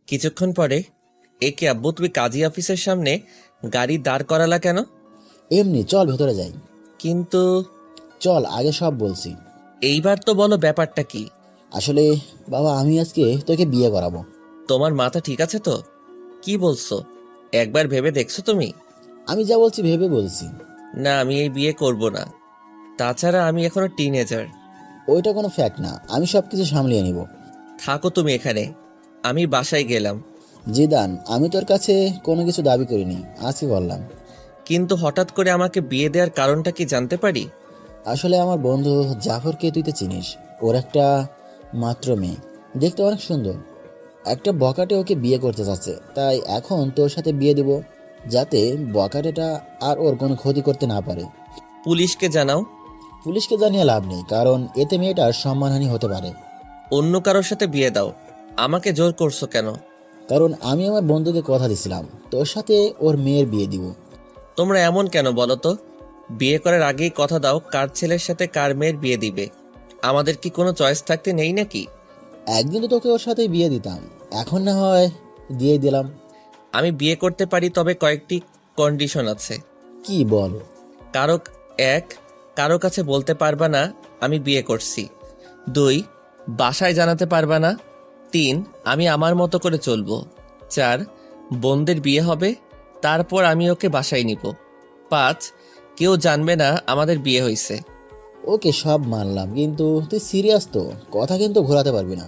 কিছুক্ষণ পরে, একে আব্বু তুমি কাজী অফিসের সামনে গাড়ি দাঁড় করালা কেন? এমনি, চল ভেতরে যাই। কিন্তু চল, আগে সব বলছি। এইবার তো বলো ব্যাপারটা কি? আসলে বাবা, আমি আজকে তোকে বিয়ে করাবো। তোমার মাথা ঠিক আছে তো? কি বলছো? একবার ভেবে দেখছো তুমি? আমি যা বলছি ভেবে বলছি। না, আমি এই বিয়ে করব না। তাছাড়া আমি এখনো টিনেজার। ওইটা কোনো ফ্যাক্ট না, আমি সব কিছু সামলিয়ে নিব। থাকো তুমি এখানে, আমি বাসায় গেলাম। জিদান, আমি তোর কাছে কোনো কিছু দাবি করিনি, আজকে বললাম। কিন্তু হঠাৎ করে আমাকে বিয়ে দেওয়ার কারণটা কি জানতে পারি? আসলে আমার বন্ধু জাফরকে তুই তো চিনিস। ওর একটা মাত্র মেয়ে, দেখতে অনেক সুন্দর। একটা বকাটে ওকে বিয়ে করতে চাচ্ছে, তাই এখন তোর সাথে বিয়ে দিব, যাতে বকাটেটা আর ওর কোনো ক্ষতি করতে না পারে। পুলিশকে জানাও। পুলিশকে জানিয়ে লাভ নেই, কারণ এতে মেয়েটার সম্মানহানি হতে পারে। অন্য কারোর সাথে বিয়ে দাও। আমাকে জোর করছো কেন? কারণ আমি আমার বন্ধুকে কথা দিছিলাম তোর সাথে ওর মেয়ের বিয়ে দিব। তোমরা এমন কেন বলো তো? বিয়ে করার আগেই কথা দাও কার ছেলের সাথে কার মেয়ের বিয়ে দিবে। আমাদের কি কোনো চয়েস থাকতে নেই নাকি? একদিন তো তোকে ওর সাথে বিয়ে দিতাম, এখন না হয় দিয়ে দিলাম। আমি বিয়ে করতে পারি, তবে কয়েকটি কন্ডিশন আছে। কি বল? কারো এক, কারো কাছে বলতে পারবা না আমি বিয়ে করছি। 2, বাসায় জানাতে পারবা না। 3, আমি আমার মতো করে চলবো। 4, বোনদের বিয়ে হবে, তারপর আমি ওকে বাসায় নিব। 5, কেউ জানবে না আমাদের বিয়ে হয়েছে। ওকে, সব মানলাম, কিন্তু তুই সিরিয়াস তো? কথা কিন্তু ঘোরাতে পারবি না।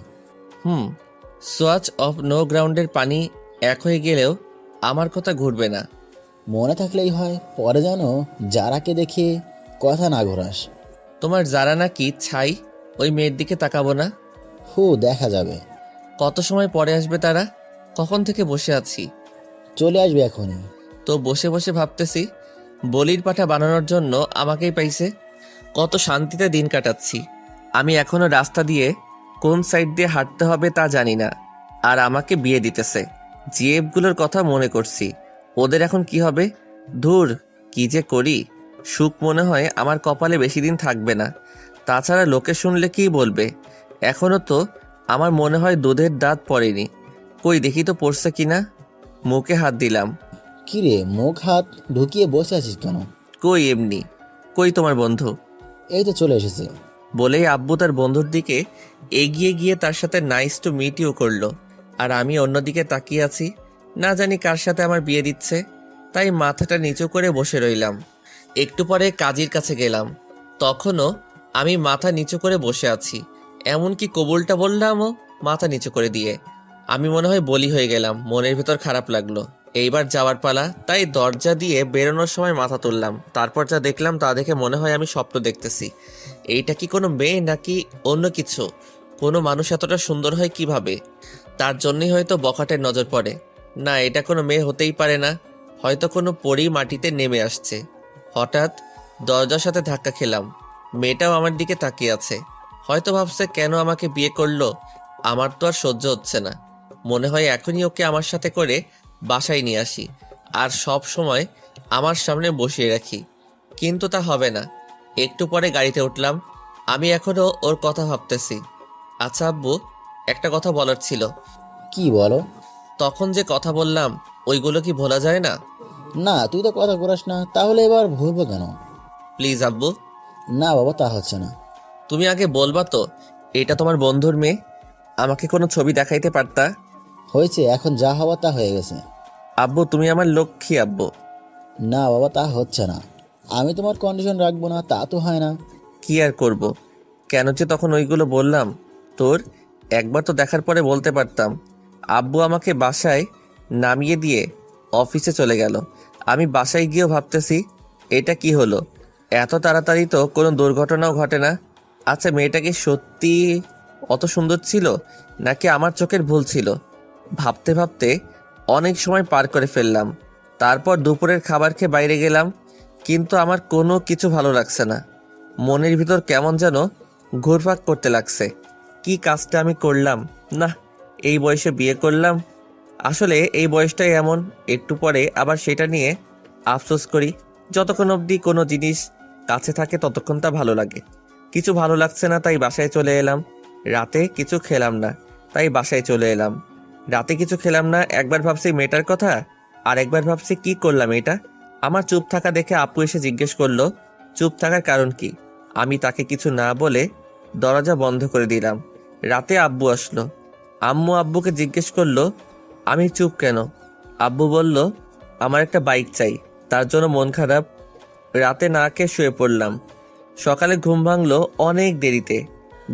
সোয়াচ অফ নো গ্রাউন্ডের পানি এক হয়ে গেলেও আমার কথা ঘুরবে না। মনে থাকলেই হয়, পরে যেন যারাকে দেখে কথা না ঘোরাস। তোমার যারা নাকি ছাই, ওই মেয়ের দিকে তাকাবো না। দেখা যাবে। কত সময় পরে আসবে তারা? কখন থেকে বসে আছি। চলে আসবে এখনই। তো বসে বসে ভাবতেছি, বলির পাঠা বানানোর জন্য আমাকেই পাইছে। কত শান্তিতে দিন কাটাচ্ছি। আমি এখনো রাস্তা দিয়ে কোন সাইড দিয়ে হাঁটতে হবে তা জানি না, আর আমাকে বিয়ে দিতেছে। জিএফগুলোর কথা মনে করছি, ওদের এখন কি হবে। ধুর, কি যে করি। সুখ মনে হয় আমার কপালে বেশি দিন থাকবে না। তাছাড়া লোকে শুনলে কি বলবে। এখনো তো আমার মনে হয় দুধের দাঁত পড়েনি। কই দেখি তো পড়ছে কিনা। মুখে হাত দিলাম। কিরে, মুখ হাত ঢুকিয়ে বসে আছিস কেন? কই এমনি। কই তোমার বন্ধু? এই তো চলে এসেছে। বলেই আব্বু তার বন্ধুর দিকে এগিয়ে গিয়ে তার সাথে নাইস টু মিট ইউ করলো। আর আমি অন্যদিকে তাকিয়ে আছি, না জানি কার সাথে আমার বিয়ে দিচ্ছে। তাই মাথাটা নিচু করে বসে রইলাম। একটু পরে কাজীর কাছে গেলাম, তখনও আমি মাথা নিচু করে বসে আছি। এমনকি কবুলটা বললামও মাথা নিচু করে দিয়ে। আমি মনে হয় বলি হয়ে গেলাম, মনের ভেতর খারাপ লাগলো। এইবার যাওয়ার পালা, তাই দরজা দিয়ে বেরোনোর সময় মাথা তুললাম। তারপর যা দেখলাম তা দেখে মনে হয় আমি স্বপ্ন দেখতেছি। এইটা কি কোনো মেয়ে নাকি অন্য কিছু? কোনো মানুষ এতটা সুন্দর হয় কিভাবে? তার জন্যই হয়তো বখাটের নজর পড়ে। না, এটা কোনো মেয়ে হতেই পারে না। হয়তো কোনো পরী মাটিতে নেমে আসছে। হঠাৎ দরজার সাথে ধাক্কা খেলাম। মেয়েটাও আমার দিকে তাকিয়ে আছে। হয়তো ভাবছে কেন আমাকে বিয়ে করলো। আমার তো আর সহ্য হচ্ছে না। মনে হয় এখনই ওকে আমার সাথে করে বাসায় নিয়ে আসি, আর সব সময় আমার সামনে বসিয়ে রাখি। কিন্তু তা হবে না। একটু পরে গাড়িতে উঠলাম। আমি এখনো ওর কথা ভাবতেছি। আচ্ছা আব্বু, একটা কথা বলার ছিল। কি বলো? তখন যে কথা বললাম, ওইগুলো কি ভোলা যায় না? না, তুই তো কথা ঘোরাস না, তাহলে এবার ভুলবো কেন? প্লিজ আব্বু। না বাবা, তা হচ্ছে না। তুমি আগে বলবা তো এটা তোমার বন্ধুর মেয়ে? আমাকে কোনো ছবি দেখাইতে পারতা। হয়েছে, এখন যা হওয়া তা হয়ে গেছে। আব্বু তুমি আমার লক্ষ্মী আব্বু। না বাবা, তা হচ্ছে না। আমি তোমার কন্ডিশন রাখবো না তা তো হয় না। কি আর করব। কেন যে তখন ওইগুলো বললাম তোর? একবার তো দেখার পরে বলতে পারতাম। আব্বু আমাকে বাসায় নামিয়ে দিয়ে অফিসে চলে গেল। আমি বাসায় গিয়েও ভাবতেছি, এটা কি হলো। এত তাড়াতাড়ি তো কোনো দুর্ঘটনাও ঘটে না। আচ্ছা, মেয়েটা কি সত্যি অত সুন্দর ছিল, নাকি আমার চোখের ভুল ছিল? ভাবতে ভাবতে অনেক সময় পার করে ফেললাম। তারপর দুপুরের খাবার খেয়ে বাইরে গেলাম, কিন্তু আমার কোনো কিছু ভালো লাগছে না। মনের ভিতর কেমন যেন ঘুরপাক করতে লাগছে। কি কাজটা আমি করলাম? না, এই বয়সে বিয়ে করলাম। আসলে এই বয়সটাই এমন, একটু পরে আবার সেটা নিয়ে আফসোস করি। যতক্ষণ অবধি কোনো জিনিস কাছে থাকে ততক্ষণ তা ভালো লাগে। কিছু ভালো লাগছে না, তাই বাসায় চলে এলাম। রাতে কিছু খেলাম না, তাই বাসায় চলে এলাম। রাতে কিছু খেলাম না, একবার ভাবছি মেয়েটার কথা, আর একবার ভাবছি কি করলাম এটা। আমার চুপ থাকা দেখে আপু এসে জিজ্ঞেস করলো চুপ থাকার কারণ কি। আমি তাকে কিছু না বলে দরজা বন্ধ করে দিলাম। রাতে আব্বু আসলো। আম্মু আব্বুকে জিজ্ঞেস করলো আমি চুপ কেন। আব্বু বলল আমার একটা বাইক চাই, তার জন্য মন খারাপ। রাতে না খেয়ে শুয়ে পড়লাম। সকালে ঘুম ভাঙলো অনেক দেরিতে।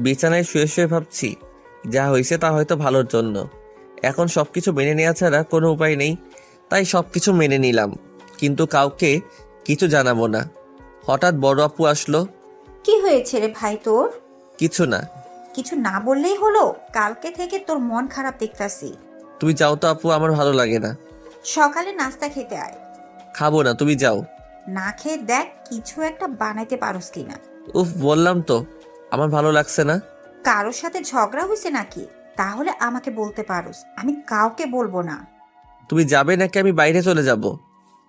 বিছানায় শুয়ে শুয়ে ভাবছি যা হয়েছে তা হয়তো ভালোর জন্য। এখন সবকিছু মেনে নেওয়া ছাড়া কোনো উপায় নেই, তাই সবকিছু মেনে নিলাম, কিন্তু কাউকে কিছু জানাবো না। হঠাৎ বড় আপু আসলো। কি হয়েছে রে ভাই তোর? কিছু না। কিছু না বললেই হলো? কালকে থেকে তোর মন খারাপ দেখতাছি। তুমি যাও তো আপু, আমার ভালো লাগে না। সকালে নাস্তা খেতে আয়। খাবো না, তুমি যাও। না খেয়ে দেখ কিছু একটা বানাইতে পারোস কিনা। উফ, বললাম তো আমার ভালো লাগছে না। কারোর সাথে ঝগড়া হয়েছে নাকি? তাহলে আমাকে বলতে পারোস, আমি কাউকে বলবো না। তুমি যাবে নাকি আমি বাইরে চলে যাব?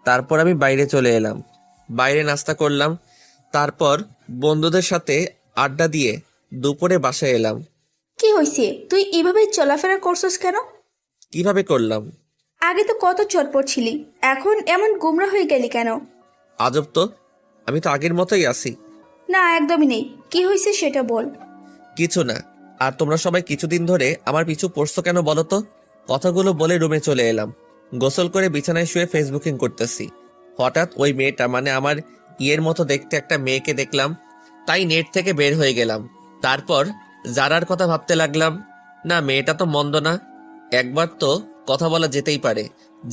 তারপর আমি বাইরে চলে এলাম। বাইরে নাস্তা করলাম, তারপর বন্ধুদের সাথে আড্ডা দিয়ে দুপুরে বাসায় এলাম। কি হয়েছে? তুই এভাবে চলাফেরা করছস কেন? কিভাবে করলাম? আগে তো কত চটপট ছিলি, এখন এমন গোমরা হয়ে গেলি কেন? আজব তো, আমি তো আগের মতোই আছি। না, একদমই নেই। কি হয়েছে সেটা বল। কিছু না। আর তোমরা সবাই কিছুদিন ধরে আমার পিছু পড়ছো কেন বলো তো? কথাগুলো বলে রুমে চলে এলাম। গোসল করে বিছানায় শুয়ে ফেসবুকিং করতেছি। হঠাৎ ওই মেয়েটা, মানে আমার ইয়ের মতো দেখতে একটা মেয়েকে দেখলাম, তাই নেট থেকে বের হয়ে গেলাম। তারপর জারার কথা ভাবতে লাগলাম। না, মেয়েটা তো মন্দ না, একবার তো কথা বলা যেতেই পারে।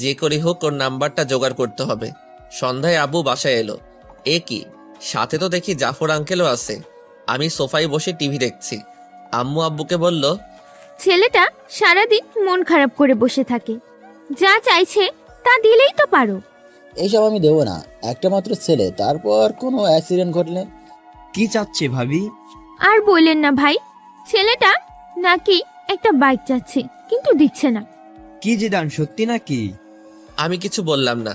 যে করেই হোক ওর নাম্বারটা জোগাড় করতে হবে। সন্ধ্যায় আব্বু বাসায় এলো। এ কি, সাথে তো দেখি জাফর আঙ্কেলও আছে। আমি সোফায় বসে টিভি দেখছি। আম্মু আব্বুকে বলল ছেলেটা সারাদিন মন খারাপ করে বসে থাকে, যা চাইছে তা দিলেই তো পারো। এইসব আমি দেবো না, একটা মাত্র ছেলে, তারপর কোনো অ্যাক্সিডেন্ট ঘটলে। কি চাচ্ছে ভাবি? আর বললেন না ভাই, ছেলেটা নাকি একটা বাইক চাচ্ছে কিন্তু দিচ্ছে না। কি জিদান, সত্যি নাকি? আমি কিছু বললাম না।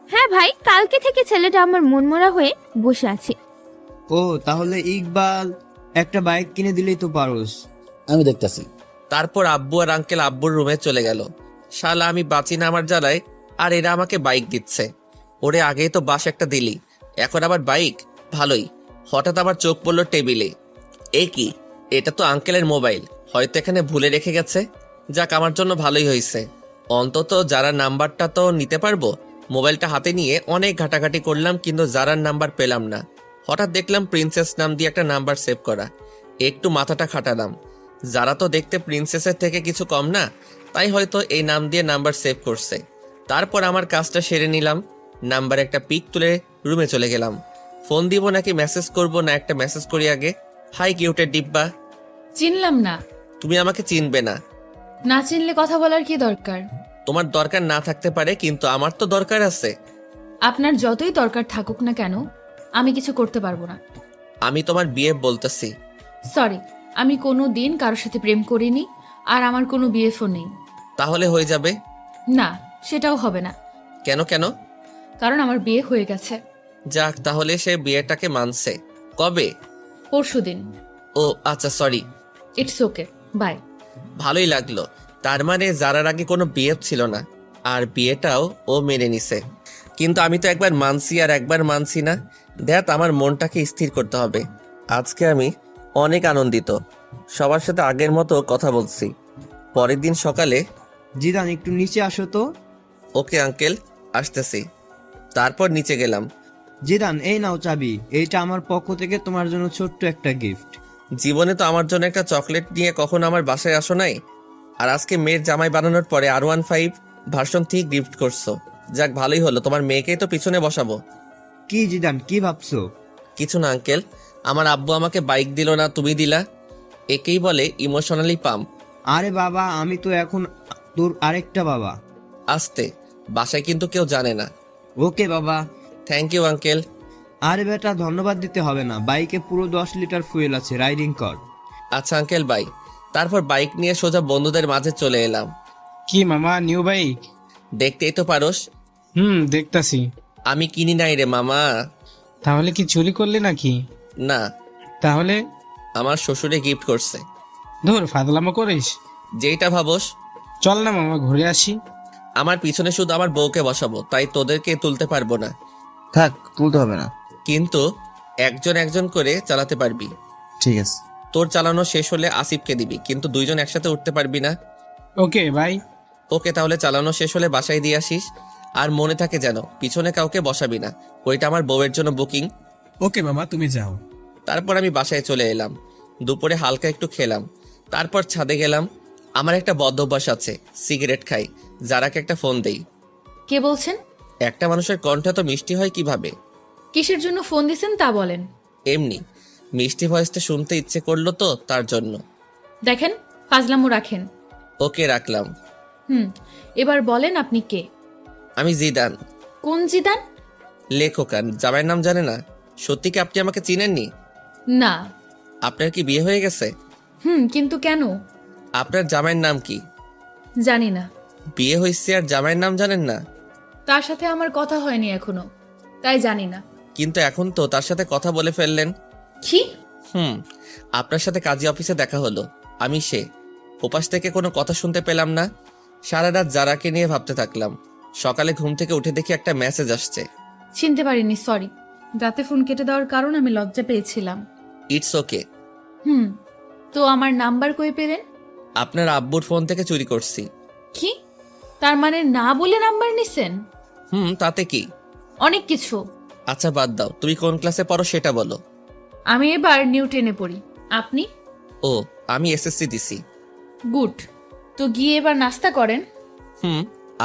হ্যাঁ ভাই, কালকে থেকে ছেলেটা আমার মনমরা হয়ে বসে আছে। ও তাহলে ইকবাল একটা বাইক কিনে দিলেই তো পারোস। আমি দেখতাছি। তারপর আব্বু আর আঙ্কেল আব্বুর রুমে চলে গেল। শালা আমি বাঁচি না আমার জ্বালায়, আর এরা আমাকে বাইক দিচ্ছে। ওরে আগেই তো বাস একটা দিলি, এখন আবার বাইক? ভালোই। হঠাৎ আবার চোখ পড়লো টেবিলে। এ কি, এটা তো আঙ্কেলের মোবাইল, হয়তো এখানে ভুলে রেখে গেছে। যাক, আমার জন্য ভালোই হয়েছে, অন্তত যারা নাম্বারটা তো নিতে পারবো। মোবাইলটা হাতে নিয়ে অনেক ঘাটাঘাটি করলাম, কিন্তু যারার নাম্বার পেলাম না। হঠাৎ দেখলাম প্রিন্সেস নাম দিয়ে একটা নাম্বার সেভ করা। একটু মাথাটা খাটালাম, যারা তো দেখতে প্রিন্সেসের থেকে কিছু কম না, তাই হয়তো এই নাম দিয়ে নাম্বার সেভ করছে। তারপর আমার কাজটা সেরে নিলাম, নাম্বার একটা পিক তুলে রুমে চলে গেলাম। ফোন দিব নাকি মেসেজ করব, না একটা মেসেজ করি আগে। হাই কিউটের ডিব্বা। চিনলাম না। তুমি আমাকে চিনবে না। না চিনলে কথা বলার কি দরকার? তোমার দরকার না থাকতে পারে, কিন্তু আমার তো দরকার আছে। আপনার যতই দরকার থাকুক না কেন, আমি কিছু করতে পারবো না। আমি তোমার বিয়ে বলতেছি। সরি, আমি কোনো দিন কারোর সাথে প্রেম করিনি, আর আমার কোনো বিএফও নেই। তাহলে হয়ে যাবে? না, সেটাও হবে না। কেন কেন? কারণ আমার বিয়ে হয়ে গেছে। যাক, তাহলে সে বিয়েটাকে মানছে। কবে? পরশুদিন। ও আচ্ছা, সরি। It's okay, by. ভালোই লাগলো। তার মানে যারার আগে কোনো বিয়ে ছিল না, আর বিয়েটাও ও মেনে নিছে। কিন্তু আমি তো একবার মানছি আর একবার মানছি না। দেখ, আমার মনটাকে স্থির করতে হবে। আজকে আমি অনেক আনন্দিত, সবার সাথে আগের মতো কথা বলছি। পরের দিন সকালে। জিদান একটু নিচে আসো তো। ওকে আঙ্কেল, আসতেছি। তারপর নিচে গেলাম। জিদান এই নাও চাবি, এইটা আমার পক্ষ থেকে তোমার জন্য ছোট্ট একটা গিফট। জীবনে তো আমার জন্য একটা চকলেট নিয়ে কখনো আমার বাসায় আসো নাই, আর আজকে মেয়ের জামাই বানানোর পরে R15 ভার্সন 3 গিফট করছো। যাক, ভালোই হলো, তোমার মেয়েকেই তো পিছনে বসাবো। কি জিদান, কি ভাবছো? কিছু না আঙ্কেল, আমার আব্বু আমাকে বাইক দিল না, তুমি দিলা। একেই বলে ইমোশনালি পাম্প। আরে বাবা, আমি তো এখন তোর আরেকটা বাবা। আসতে, বাসায় কিন্তু কেউ জানে না। ওকে বাবা। Thank you uncle. আরে বেটা, ধন্যবাদ দিতে হবে না, বাইকে পুরো 10 লিটার ফুয়েল আছে, রাইডিং কর। আচ্ছা আঙ্কেল, বাই। তারপর বাইক নিয়ে সোজা বন্ধুদের মাঝে চলে এলাম। কি মামা, নিউ বাইক? দেখতেই তো পারোস। দেখতাছি। আমি কিনি নাই রে মামা। তাহলে কি চুরি করলি নাকি? না, তাহলে আমার শ্বশুরে গিফট করছে। ধর, ফাজলামো করিস। যেইটা ভাবোস। চল না মামা ঘুরে আসি। আমার পিছনে শুধু আমার বউকে বসাবো, তাই তোদেরকে তুলতে পারবো না। থাক, তুলতে হবে না। কিন্তু একজন একজন করে চালাতে পারবি। ঠিক আছে। তোর চালানো শেষ হলে আসিফকে দিবি, কিন্তু দুইজন একসাথে উঠতে পারবি না। Okay bye. ওকে, তাহলে চালানো শেষ হলে বাসায় দিয়ে আসিস। আর মনে থাকে যেন পিছনে কাউকে বসাবি না, ওইটা আমার বউয়ের জন্য বুকিং। ওকে মামা, তুমি যাও। তারপর আমি বাসায় চলে এলাম। দুপুরে হালকা একটু খেলাম, তারপর ছাদে গেলাম। আমার একটা বদ অভ্যাস আছে, সিগারেট খাই। যারাকে একটা ফোন দেই। কে বলছেন? একটা মানুষের কণ্ঠ তো মিষ্টি হয় কিভাবে? কিসের জন্য ফোন দিছেন তা বলেন। এমনি মিষ্টি ভয়েসটা শুনতে ইচ্ছে করলো তো, তার জন্য। দেখেন, ফাজলামো রাখেন। ওকে, রাখলাম। এবার বলেন আপনি কে? আমি জিদান। কোন জিদান? লেখকান, জামাইয়ের নাম জানে না? সত্যি কি আপনি আমাকে চিনেননি? না। আপনার কি বিয়ে হয়ে গেছে? কিন্তু কেন? আপনার জামাইয়ের নাম কি? জানি না। বিয়ে হয়েছে আর জামাইয়ের নাম জানেন না? তার সাথে আমার কথা হয়নি এখনো, তাই জানি না। কিন্তু এখন তো তার সাথে কথা বলে ফেললেন। কি? আপনার সাথে কাজী অফিসে দেখা হলো। আমি সে। ওপাশ থেকে কোনো কথা শুনতে পেলাম না। সারা রাত যারাকে নিয়ে ভাবতে থাকলাম। সকালে ঘুম থেকে উঠে দেখি একটা মেসেজ আসছে। চিনতে পারিনি, সরি। রাতে ফোন কেটে দেওয়ার কারণ আমি লজ্জা পেয়েছিলাম। It's okay. তো আমার নাম্বার কই পেলেন? আপনার আব্বুর ফোন থেকে চুরি করছি। কি? তার মানে না বলে নাম্বার নিছেন? তাতে কি? অনেক কিছু। আচ্ছা বাদ দাও, তুমি কোন ক্লাসে পড়ো সেটা বলো। আমি এবার নিউ 10-এ পড়ি। আপনি? ও, আমি এসএসসি দিছি। গুড। তো গিয়ে এবার নাস্তা করেন।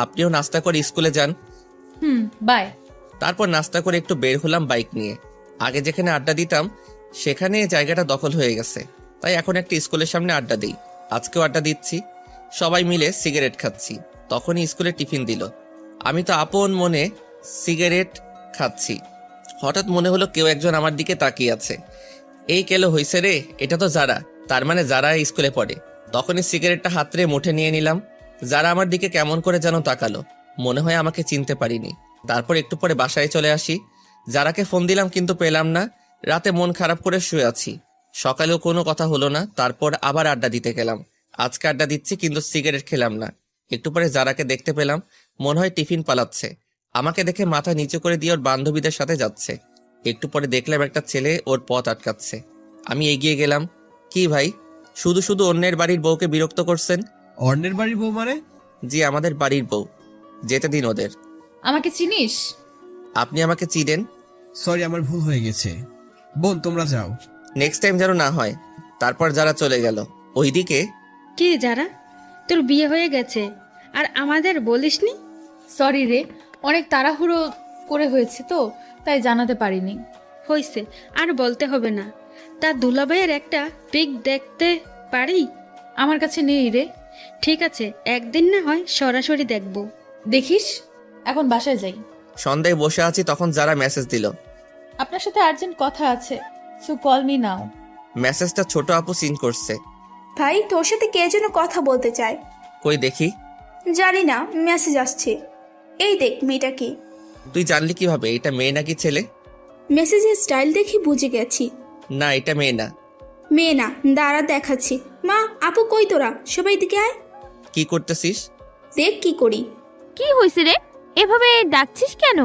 আপনিও নাস্তা করে স্কুলে যান। বাই। তারপর নাস্তা করে একটু বের হলাম বাইক নিয়ে। আগে যেখানে আড্ডা দিতাম সেখানে জায়গাটা দখল হয়ে গেছে, তাই এখন একটা স্কুলের সামনে আড্ডা দিই। আজকেও আড্ডা দিচ্ছি, সবাই মিলে সিগারেট খাচ্ছি। তখনই স্কুলে টিফিন দিল। আমি তো আপন মনে সিগারেট খাচ্ছি। হঠাৎ মনে হলো কেউ একজন আমার দিকে তাকিয়ে আছে। এই কেলো হইছে রে, এটা তো যারা, তার মানে যারা স্কুলে পড়ে। তখনই সিগারেটটা হাতরে মুঠে নিয়ে নিলাম। যারা আমার দিকে কেমন করে যেন তাকালো, মনে হয় আমাকে চিনতে পারিনি। তারপর একটু পরে বাসায় চলে আসি। যারাকে ফোন দিলাম কিন্তু পেলাম না। রাতে মন খারাপ করে শুয়ে আছি। সকালেও কোনো কথা হলো না। তারপর আবার আড্ডা দিতে গেলাম। আজকে আড্ডা দিচ্ছি কিন্তু সিগারেট খেলাম না। একটু পরে যারাকে দেখতে পেলাম, মনে হয় টিফিন পালাচ্ছে। আমাকে দেখে মাথা নিচু করে দিয়ে ওর বান্ধবীদের সাথে যাচ্ছে। একটু পরে দেখলাম একটা ছেলে ওর পথ আটকাচ্ছে। আমি এগিয়ে গেলাম। কি ভাই, শুধু শুধু অন্যের বাড়ির বউকে বিরক্ত করছেন? অন্যের বাড়ির বউ মানে? জি, আমাদের বাড়ির বউ। যেতে দিন ওদের। আমাকে চিনিস? আপনি আমাকে চিনেন? সরি, আমার ভুল হয়ে গেছে। বোন, তোমরা যাও। নেক্সট টাইম যেন না হয়। তারপর যারা চলে গেল। ওইদিকে কি যারা, তোর বিয়ে হয়ে গেছে আর আমাদের বলিসনি? সরি রে, অনেক তাড়াহুড়ো করে হয়েছে তো, তাই জানাতে পারিনি। হয়েছে, আর বলতে হবে না। তা দুলাভাইয়ের একটা পিক দেখতে পারি? আমার কাছে নেই রে। ঠিক আছে, একদিন না হয় সরাসরি দেখব। দেখিস। এখন বাসায় যাই। সন্ধ্যায় বসে আছি, তখন যারা মেসেজ দিল। আপনার সাথে আর্জেন্ট কথা আছে, সো কল মি নাও। মেসেজটা ছোট আপু সিন করছে। ভাই, তোর সাথে কে যেন কথা বলতে চায়। কই দেখি। জানি না, মেসেজ আসছে। এই দেখ, মেয়েটা কি? তুই জানলি কিভাবে এটা মেয়ে নাকি ছেলে? মেসেজের স্টাইল দেখে বুঝে গেছি। না, এটা মেয়ে না। মেয়ে না, দাঁড়া দেখাচ্ছি। মা, আপু কই তোরা? সবাই দিকে আয়। কি করতেছিস? দেখ কি করি। কি হয়েছে রে, এভাবে ডাকছিস কেন?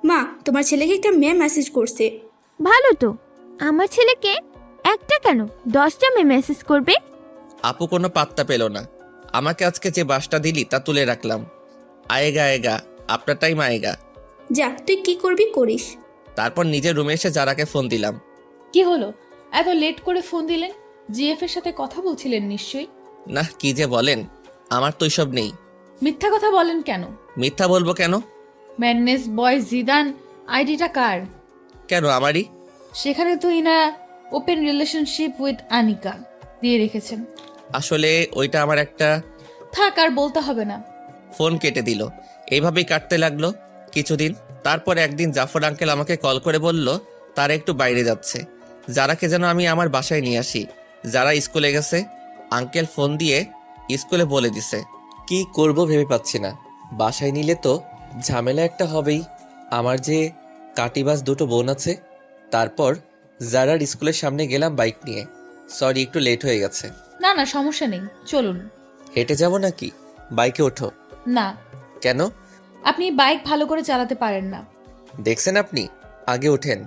মা, তোমার ছেলেকে একটা মেয়ে মেসেজ করছে। ভালো তো, আমার ছেলেকে একটা কেন 10টা মেয়ে মেসেজ করবে। আপু কোনো পাত্তা পেল না। আমাকে আজকে যে বাসটা দিলি তা তুলে রাখলাম। আয়েগা আয়েগা, আপনার টাইম আয়েগা। যা, তুই কি করবি করিস। তারপর নিজের রুমে এসে যারাকে ফোন দিলাম। কি হলো, এত লেট করে ফোন দিলেন? জিএফ এর সাথে কথা বলছিলেন নিশ্চয়ই। না, কি যে বলেন, আমার তো সব নেই। মিথ্যা কথা বলেন কেন? মিথ্যা বলবো কেন? ম্যাডনেস বয় জিদান আইডিটা কার? কেন আমারই? সেখানে তো ইনা ওপেন রিলেশনশিপ উইথ আনিকা দিয়ে রেখেছেন। আসলে ওইটা আমার একটা। থাক, আর বলতে হবে না। ফোন কেটে দিল। এইভাবেই কাটতে লাগলো কিছুদিন। তারপর একদিন জাফর আঙ্কেল আমাকে কল করে বলল তারা একটু বাইরে যাচ্ছে। যারাকে যেন আমি আমার বাসায় নিয়ে আসি। যারা স্কুলে গেছে। আঙ্কেল ফোন দিয়ে স্কুলে বলে দিছে। কি করব ভেবে পাচ্ছি না। বাসায় নিলে তো ঝামেলা একটা হবেই। আমার যে কাটিবাস দুটো বোন আছে। তারপর যারার স্কুলের সামনে গেলাম বাইক নিয়ে। সরি, একটু লেট হয়ে গেছে। না না, সমস্যা নেই, চলুন। হেঁটে যাব নাকি? বাইকে ওঠো। না, কেন? আপনি বাইক ভালো করে চালাতে পারেন না। দেখছেন আপনি, আগে ওঠেন।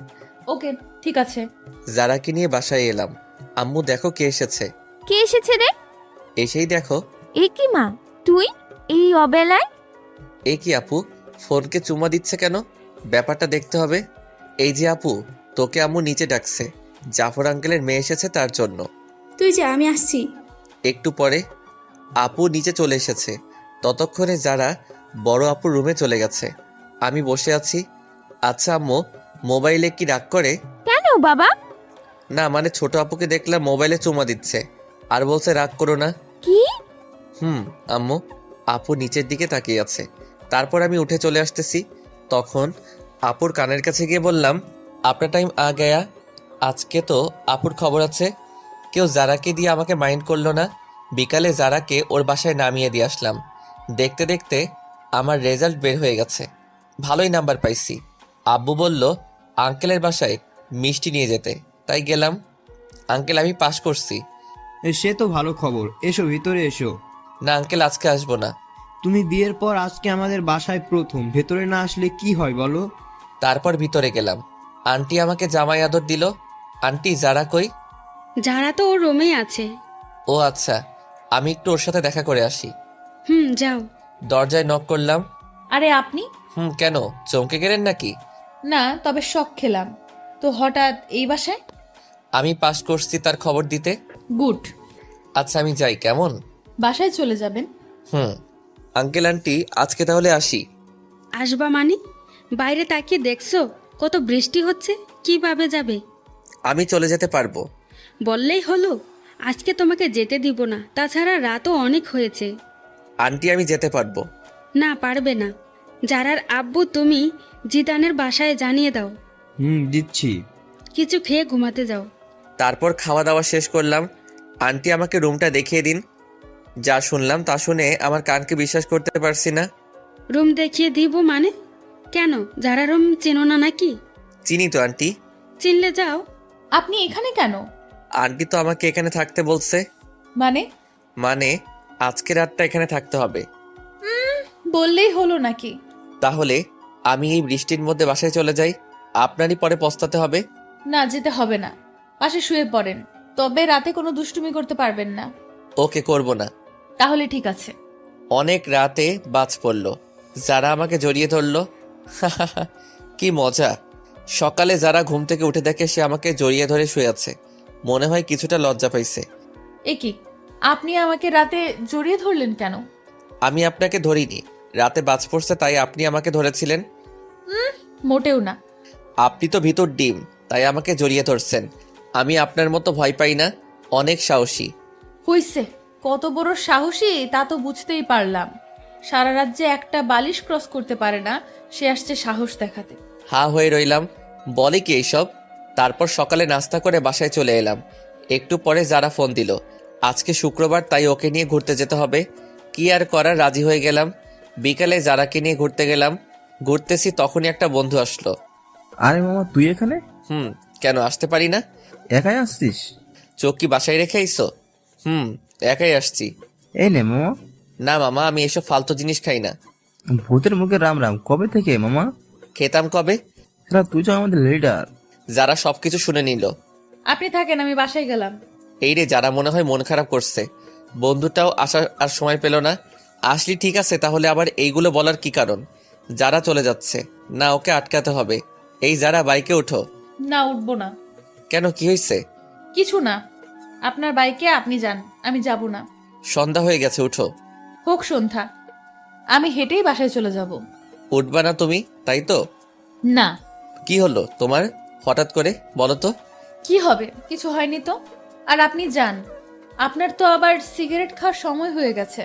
ওকে, ঠিক আছে। যারাকে নিয়ে বাসায় এলাম। আম্মু দেখো কে এসেছে। কে এসেছে রে? এসেই দেখো। এ কি মা, তুই এই অবেলায়? এ কি আপু, ফোনকে চুমা দিচ্ছে কেন? ব্যাপারটা দেখতে হবে। এই যে আপু, তোকে আম্মু নিচে ডাকছে। জাফর আঙ্কেলের মেয়ে এসেছে তার জন্য। তুই যা, আমি আসছি। একটু পরে আপু নিচে চলে এসেছে। ততক্ষণে যারা বড় আপুর রুমে চলে গেছে। আমি বসে আছি। আচ্ছা আম্মু, মোবাইলে কি রাগ করে? কেন বাবা? না মানে ছোট আপুকে দেখলাম মোবাইলে চুমা দিচ্ছে, আর বলছে রাগ করো না। কি? আম্মু, আপু নিচের দিকে তাকিয়ে আছে। তারপর আমি উঠে চলে আসতেছি। তখন আপুর কানের কাছে গিয়ে বললাম, আপনার টাইম আ গয়া। আজকে তো আপুর খবর আছে। কেউ জারাকে দিয়ে আমাকে মাইন্ড করলো না। বিকালে জারাকে ওর বাসায় নামিয়ে দিয়ে আসলাম। দেখতে দেখতে আমার রেজাল্ট বের হয়ে গেছে। ভালোই নাম্বার পাইছি। আব্বু বলল আঙ্কেলের বাসায় মিষ্টি নিয়ে যেতে, তাই গেলাম। আঙ্কেল, আমি পাশ করছি। সে তো ভালো খবর, এসো ভিতরে এসো। না আঙ্কেল, আজকে আসবো না। তুমি বিয়ের পর আজকে আমাদের বাসায় প্রথম, ভেতরে না আসলে কি হয় বলো? তারপর ভিতরে গেলাম। আন্টি আমাকে জামাই আদর দিল। আন্টি, যারা কই? যারা তো ওর রুমেই আছে। ও আচ্ছা, আমি একটু ওর সাথে দেখা করে আসি। যাও। দরজায় নক করলাম। আরে আপনি? কেন, চমকে গেলেন নাকি? না, তবে শক খেলাম। তো হঠাৎ এই বাসায়? আমি পাস করছি তার খবর দিতে। গুড। আচ্ছা আমি যাই, কেমন? বাসায় চলে যাবেন? আঙ্কেল আন্টি, আজকে তাহলে আসি। আসবা মানে? বাইরে তাকিয়ে দেখছো কত বৃষ্টি হচ্ছে, কিভাবে যাবে? আমি চলে যেতে পারবো। বললেই হলো। আজকে তোমাকে যেতে দিব না, তাছাড়া রাতও অনেক হয়েছে। আন্টি, আমি যেতে পারবো। না, পারবে না। যারার আব্বু তুমি জিদানের বাসায় জানিয়ে দাও। দিচ্ছি। কিছু খেয়ে ঘুমাতে যাও। তারপর খাওয়া দাওয়া শেষ করলাম। আন্টি আমাকে রুমটা দেখিয়ে দিন। যা শুনলাম তা শুনে আমার কানকে বিশ্বাস করতে পারছি না। রুম দেখিয়ে দিব মানে? কেন, যারা রুম চেনো না নাকি? চিনি তো আন্টি। চিনলে যাও। আপনি এখানে কেন? আন্টি তো আমাকে এখানে থাকতে বলছে। মানে আজকে রাতটা এখানে থাকতে হবে। বললেই হলো নাকি? তাহলে আমি এই বৃষ্টির মধ্যে বাসায় চলে যাই, আপনারই পরে পস্তাতে হবে। না, যেতে হবে না। পাশে শুয়ে পড়েন, তবে রাতে কোনো দুষ্টুমি করতে পারবেন না। ওকে, করব না। তাহলে ঠিক আছে। অনেক রাতে বাজ পড়লো। যারা আমাকে জড়িয়ে ধরলো। কি মজা। সকালে যারা ঘুম থেকে উঠে দেখে সে আমাকে জড়িয়ে ধরে শুয়ে আছে। মনে হয় কিছুটা লজ্জা পাইছে। এ কি, আপনি আমাকে রাতে জড়িয়ে ধরলেন কেন? আমি আপনাকে ধরিনি, রাতে বাজ পড়ছে তাই আপনি আমাকে ধরেছিলেন। মোটেও না। আপনি তো ভিতর ডিম, তাই আমাকে জড়িয়ে ধরছেন। আমি আপনার মতো ভয় পাই না, অনেক সাহসী। হইছে, কত বড় সাহসী তা তো বুঝতেই পারলাম। সারা রাজ্যে একটা বালিশ ক্রস করতে পারে না, সে আসছে সাহস দেখাতে। হা হয়ে রইলাম, বলে কি এইসব। তারপর সকালে নাস্তা করে বাসায় চলে এলাম। একটু পরে যারা ফোন দিল, আজকে শুক্রবার তাই ওকে নিয়ে ঘুরতে যেতে হবে। কি আর করার, রাজি হয়ে গেলাম। বিকালে যারাকে নিয়ে ঘুরতে গেলাম। ঘুরতেছি তখনই একটা বন্ধু আসলো। আরে মামা, তুই এখানে? কেন আসতে পারি না? একাই আসছিস? চোখ কি বাসায় রেখে আইসো? একাই আসছি। এই নে মামা। না মামা, আমি এসব ফালতু জিনিস খাই না। ভূতের মুখে রাম রাম, কবে থেকে মামা? খেতাম কবে। তুই তো আমাদের লিডার। যারা সবকিছু শুনে নিল। আপনি থাকেন, আমি বাসায় গেলাম। এই রে, যারা মনে হয় মন খারাপ করছে। বন্ধুটাও আসার আর সময় পেল না। আসলি ঠিক আছে, তাহলে আবার এইগুলো বলার কি কারণ? যারা চলে যাচ্ছে না, ওকে আটকাতে হবে। এই যারা, বাইকে ওঠো। না, উঠবো না। কেন, কি হয়েছে? কিছু না, আপনার বাইকে আপনি যান, আমি যাব না। সন্ধ্যা হয়ে গেছে, উঠো। হোক সন্ধ্যা, আমি হেঁটেই বাসায় চলে যাব। উঠবা না তুমি, তাই তো? না। কি হলো তোমার হঠাৎ করে, বলো তো? কি হবে, কিছু হয়নি তো। আর আপনি যান, আপনার তো আবার সিগারেট খাওয়ার সময় হয়ে গেছে।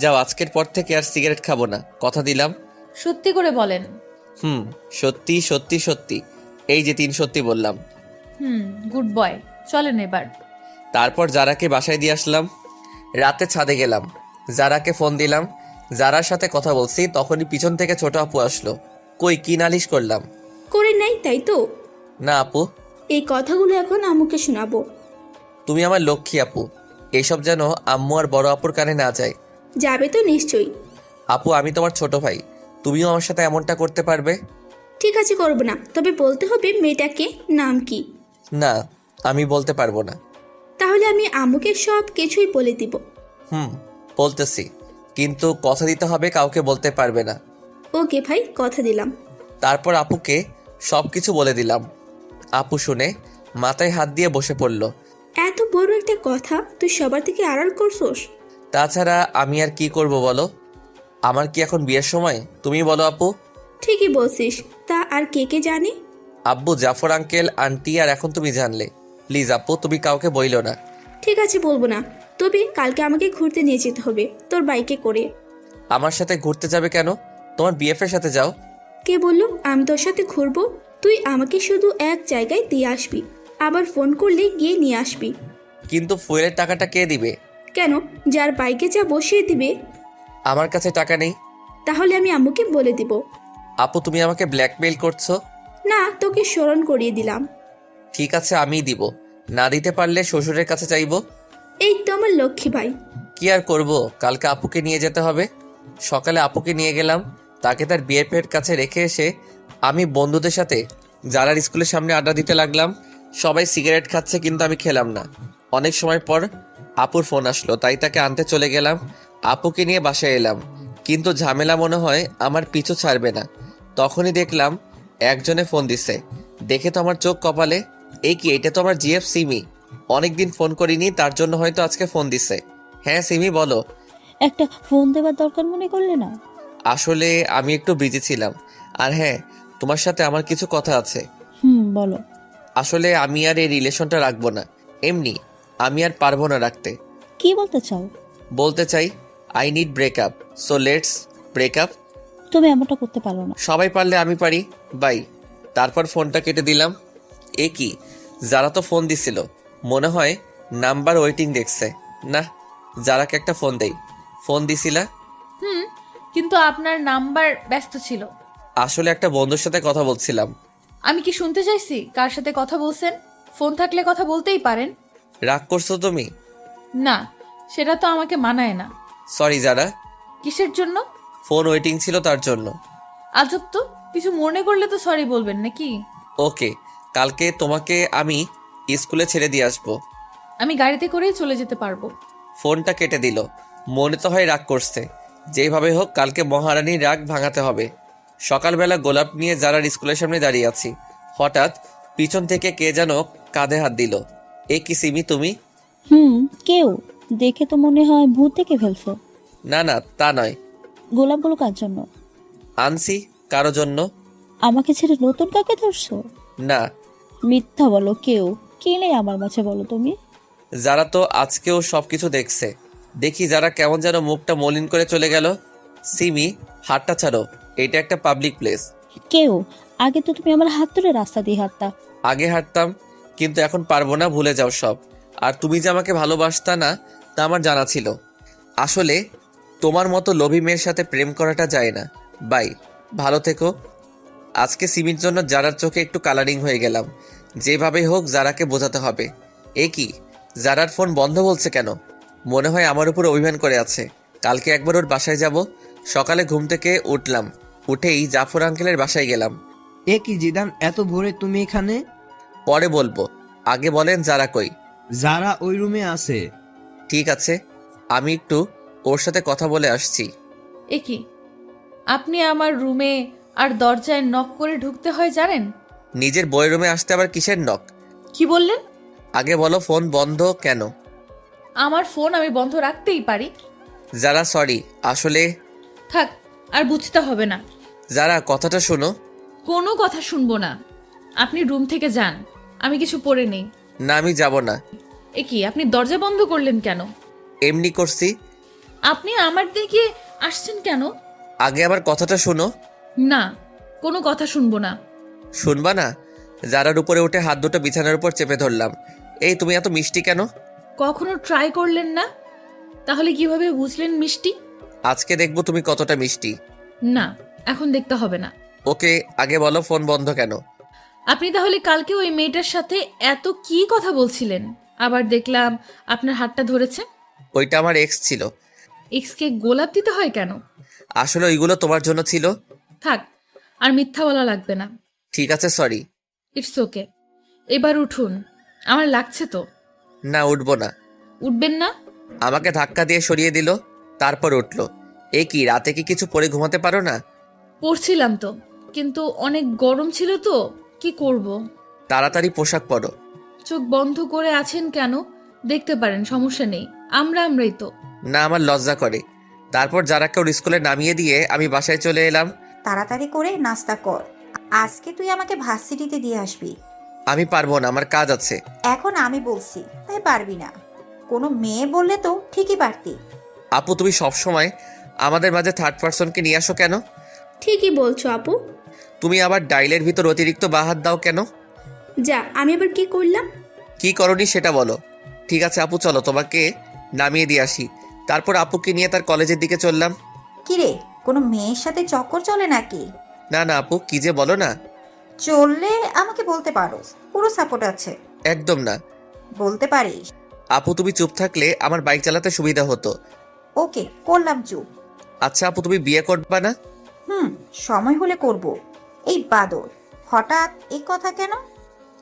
যাও, আজকের পর থেকে আর সিগারেট খাবো না, কথা দিলাম। সত্যি করে বলেন। সত্যি সত্যি সত্যি। এই যে 3 সত্যি বললাম। গুড বয়, চলেন এবার। তারপর যারাকে বাসায় দিয়ে আসলাম। রাতে ছাদে গেলাম, যারাকে ফোন দিলাম। যারার সাথে কথা বলছি তখনই পিছন থেকে ছোট আপু আসলো। কই, কি নালিশ করলাম? করে নাই, তাই তো? না আপু, এই কথাগুলো এখন আম্মুকে শোনাবো। তুমি আমার লক্ষ্মী আপু। এসব যেন আম্মু আর বড় আপুর কানে না যায়। যাবে তো নিশ্চয়ই। আপু আমি তোমার ছোট ভাই, তুমিও আমার সাথে এমনটা করতে পারবে? ঠিক আছে, করবো না, তবে বলতে হবে মেয়েটাকে নাম কি। না, আমি বলতে পারবো না। তাহলে আমি আম্মুকে সব কিছুই বলে দিব। বলতেছি, কিন্তু কথা দিতে হবে কাউকে বলতে পারবে না। ওকে ভাই, কথা দিলাম। তারপর আপুকে সব কিছু বলে দিলাম। আপু শুনে মাথায় হাত দিয়ে বসে পড়ল। এত বড় একটা কথা তুই সবার থেকে আড়াল করছোস? তাছাড়া আমি আর কি করব বলো? আমার কি এখন বিয়ের সময়? তুমি বলো আপু। ঠিকই বলছিস, তা আর কে কে জানে? আব্বু, জাফর আঙ্কেল, আন্টি, আর এখন তুমি জানলে। প্লিজ আপু, তুমি কাউকে বইলো না। ঠিক আছে, বলবো না। তবে কালকে আমাকে ঘুরতে নিয়ে যেতে হবে তোর বাইকে করে। আমার সাথে ঘুরতে যাবে কেন? তোমার বিএফের সাথে যাও। কে বললো আমি তোর সাথে ঘুরবো? তুই আমাকে শুধু এক জায়গায় দিয়ে আসবি, আবার ফোন করলে গিয়ে নিয়ে আসবি। কিন্তু ফুয়েলের টাকাটা কে দিবে? কেন, যার বাইকে যা বসিয়ে দিবে। আমার কাছে টাকা নেই। তাহলে আমি আম্মুকে বলে দিব। আপু তুমি আমাকে ব্ল্যাকমেইল করছো? না, তোকে স্মরণ করিয়ে দিলাম। ঠিক আছে, আমিই দিব। না দিতে পারলে শ্বশুরের কাছে চাইবো। এই তো আমার লক্ষ্মী ভাই। কি আর করব, কালকে আপুকে নিয়ে যেতে হবে। সকালে আপুকে নিয়ে গেলাম, তাকে তার বিএফের কাছে রেখে এসে আমি বন্ধুদের সাথে যারার স্কুলের সামনে আড্ডা দিতে লাগলাম। সবাই সিগারেট খাচ্ছে, কিন্তু আমি খেলাম না। অনেক সময় পর আপুর ফোন আসলো, তাই তাকে আনতে চলে গেলাম। আপুকে নিয়ে বাসায় এলাম, কিন্তু ঝামেলা মনে হয় আমার পিছু ছাড়বে না। তখনই দেখলাম একজনে ফোন দিছে। দেখে তো আমার চোখ কপালে। এই কি, এটা তো আমার জিএফ সিমি। অনেকদিন ফোন করিনি, তার জন্য হয়তো আজকে ফোন দিছে। হ্যাঁ সিমি বলো। একটা ফোন দেওয়ার দরকার মনে করলে না? আসলে আমি একটু বিজি ছিলাম। আর হ্যাঁ, তোমার সাথে আমার কিছু কথা আছে। বলো। আসলে আমি আর এই রিলেশনটা রাখবো না। এমনি আমি আর পারবো না রাখতে। কি বলতে চাও? বলতে চাই I need breakup, so let's breakup. তুমি এমনটা করতে পারো না। সবাই পারলে আমি পারি। বাই। তারপর ফোনটা কেটে দিলাম। এ কি, যারা তো ফোন দিছিল, মনে হয় নাম্বার ওয়েটিং দেখছে। না, যারাকে একটা ফোন দেই। ফোন দিছিলা? কিন্তু আপনার নাম্বার ব্যস্ত ছিল। আসলে একটা বন্ধুর সাথে কথা বলছিলাম। আমি কি শুনতে চাইছি কার সাথে কথা বলছেন? ফোন থাকলে কথা বলতেই পারেন। রাগ করছো তুমি? না, সেটা তো আমাকে মানায় না। সরি যারা। কিসের জন্য? ফোন ওয়েটিং ছিল তার জন্য। আজব তো, কিছু মনে করলে তো সরি বলবেন নাকি? ওকে, কালকে তোমাকে আমি স্কুলে ছেড়ে দিয়ে আসবো। আমি গাড়িতে করেই চলে যেতে পারবো। ফোনটা কেটে দিল। মনে তো হয় রাগ করছে। যেভাবে হোক কালকে মহারানীর রাগ ভাঙাতে হবে। সকালবেলা গোলাপ নিয়ে যারার স্কুলের সামনে দাঁড়িয়ে আছি, হঠাৎ পিছন থেকে কে যেন কাঁধে হাত দিল। এ কি সিমি তুমি? কেউ দেখে তো মনে হয় ভূত দেখে ফেলছো। না না, তা নয়। গোলাপগুলো কার জন্য? আনছি কারো জন্য। আমাকে ছেড়ে নতুন কাকে ধরছো? না। মিথ্যা বলো, কেউ কে নেই আমার মাঝে, বলো তুমি। যারা তো আজকেও সবকিছু দেখছে। দেখি যারা কেমন যেন মুখটা মলিন করে চলে গেল। সিমি, হাতটা ছাড়ো, এটা একটা পাবলিক প্লেস। কেউ? আগে তো তুমি আমার হাত ধরে রাস্তা দিয়ে হাঁটতা। আগে হাঁটতাম, কিন্তু এখন পারবো না, ভুলে যাও সব। আর তুমি যে আমাকে ভালোবাসতা না, তা আমার জানা ছিল। আসলে তোমার মতো লোভী মেয়ের সাথে প্রেম করাটা যায় না। বাই, ভালো থেকো। আজকে সিমির জন্য যারার চোখে একটু কালারিং হয়ে গেলাম। যেভাবে হোক যারাকে বোঝাতে হবে। এ কি, যারার ফোন বন্ধ বলছে কেন? মনে হয় আমার উপর অভিমান করে আছে। কালকে একবার ওর বাসায় যাব। সকালে ঘুম থেকে উঠলাম, উঠেই জাফর আঙ্কেলের বাসায় গেলাম। এ কি জিদান, এত ভোরে তুমি এখানে? পরে বলবো, আগে বলেন যারা কই? যারা ওই রুমে আছে। ঠিক আছে, আমি একটু ওর সাথে কথা বলে আসছি। এ কি, আপনি আমার রুমে আর দরজায় নক করে ঢুকতে হয় জানেন? নিজের বইয়ের রুমে আসতে আবার কিসের নক? কি বললেন? আগে বলো ফোন বন্ধ কেন? আমার ফোন আমি বন্ধ রাখতেই পারি। যারা সরি, আসলে থাক, আর বুঝতে হবে না। যারা কথাটা শোনো। কোনো কথা শুনবো না। আপনি রুম থেকে যান, আমি কিছু পরে নেই। না, আমি যাব না। এ কি, আপনি দরজা বন্ধ করলেন কেন? এমনি করছি। আপনি আমার দিকে আসছেন কেন? আগে আমার কথাটা শোনো। না, কোনো কথা শুনবো না। শুনবা না? যারার উপরে উঠে হাত দুটো বিছানার উপর চেপে ধরলাম। এই তুমি এত মিষ্টি কেন? কখনো ট্রাই করলেন না? তাহলে কিভাবে বুঝলেন মিষ্টি? আজকে দেখবো তুমি কতটা মিষ্টি। না, এখন দেখতে হবে না। ওকে, আগে বলো ফোন বন্ধ কেন? আপনি তাহলে কালকে ওই মেয়েটার সাথে এত কি কথা বলছিলেন? আবার দেখলাম আপনার হাতটা ধরেছে। ওইটা আমার এক্স ছিল। এক্সকে গোলাপ দিতে হয় কেন? আসলে ওইগুলো তোমার জন্য ছিল। থাক, আর মিথ্যা বলা লাগবে না। ঠিক আছে, সরি। It's okay. এবার উঠুন, আমার লাগছে তো। না, উঠবো না। উঠবেন না? আমাকে ধাক্কা দিয়ে সরিয়ে দিল, তারপর উঠলো। এ কি, রাতে কি কিছু পরে ঘুমাতে পারো না? পড়ছিলাম তো, কিন্তু অনেক গরম ছিল তো, কি করব। তাড়াতাড়ি পোশাক পরো। চোখ বন্ধ করে আছেন কেন? দেখতে পারেন, সমস্যা নেই। আমরাই তো। না, আমার লজ্জা করে। তারপর যারাকে ওর স্কুলে নামিয়ে দিয়ে আমি বাসায় চলে এলাম। তাড়াতাড়ি করে নাস্তা কর, আজকে তুই আমাকে ভার্সিটিতে দিয়ে আসবি। আমি পারবো না, আমার কাজ আছে। এখন আমি বলছি তাই পারবি না? কোনো মেয়ে বললে তো ঠিকই পারতি। আপু, তুমি সবসময় আমাদের মাঝে থার্ড পার্সনকে নিয়ে আসো কেন? ঠিকই বলছো আপু। তুমি আবার ডাইলের ভিতর অতিরিক্ত বাহাত দাও কেন? যা, আমি আবার কি করলাম? কি করনি সেটা বলো। ঠিক আছে আপু, চলো তোমাকে নামিয়ে দিয়ে আসি। তারপর আপুকে নিয়ে তার কলেজের দিকে চললাম। কিরে, কোনো মেয়ের সাথে চক্কর চলে নাকি? না না আপু, কি যে বলো না। চললে আমাকে বলতে পারোস, পুরো সাপোর্ট আছে। একদম না। বলতে পারিস। আপু, তুমি চুপ থাকলে আমার বাইক চালাতে সুবিধা হতো। ওকে, করলাম চুপ। আচ্ছা আপু, তুমি বিয়ে করবা না? সময় হলে করব। এই বাদর, হঠাৎ এই কথা কেন?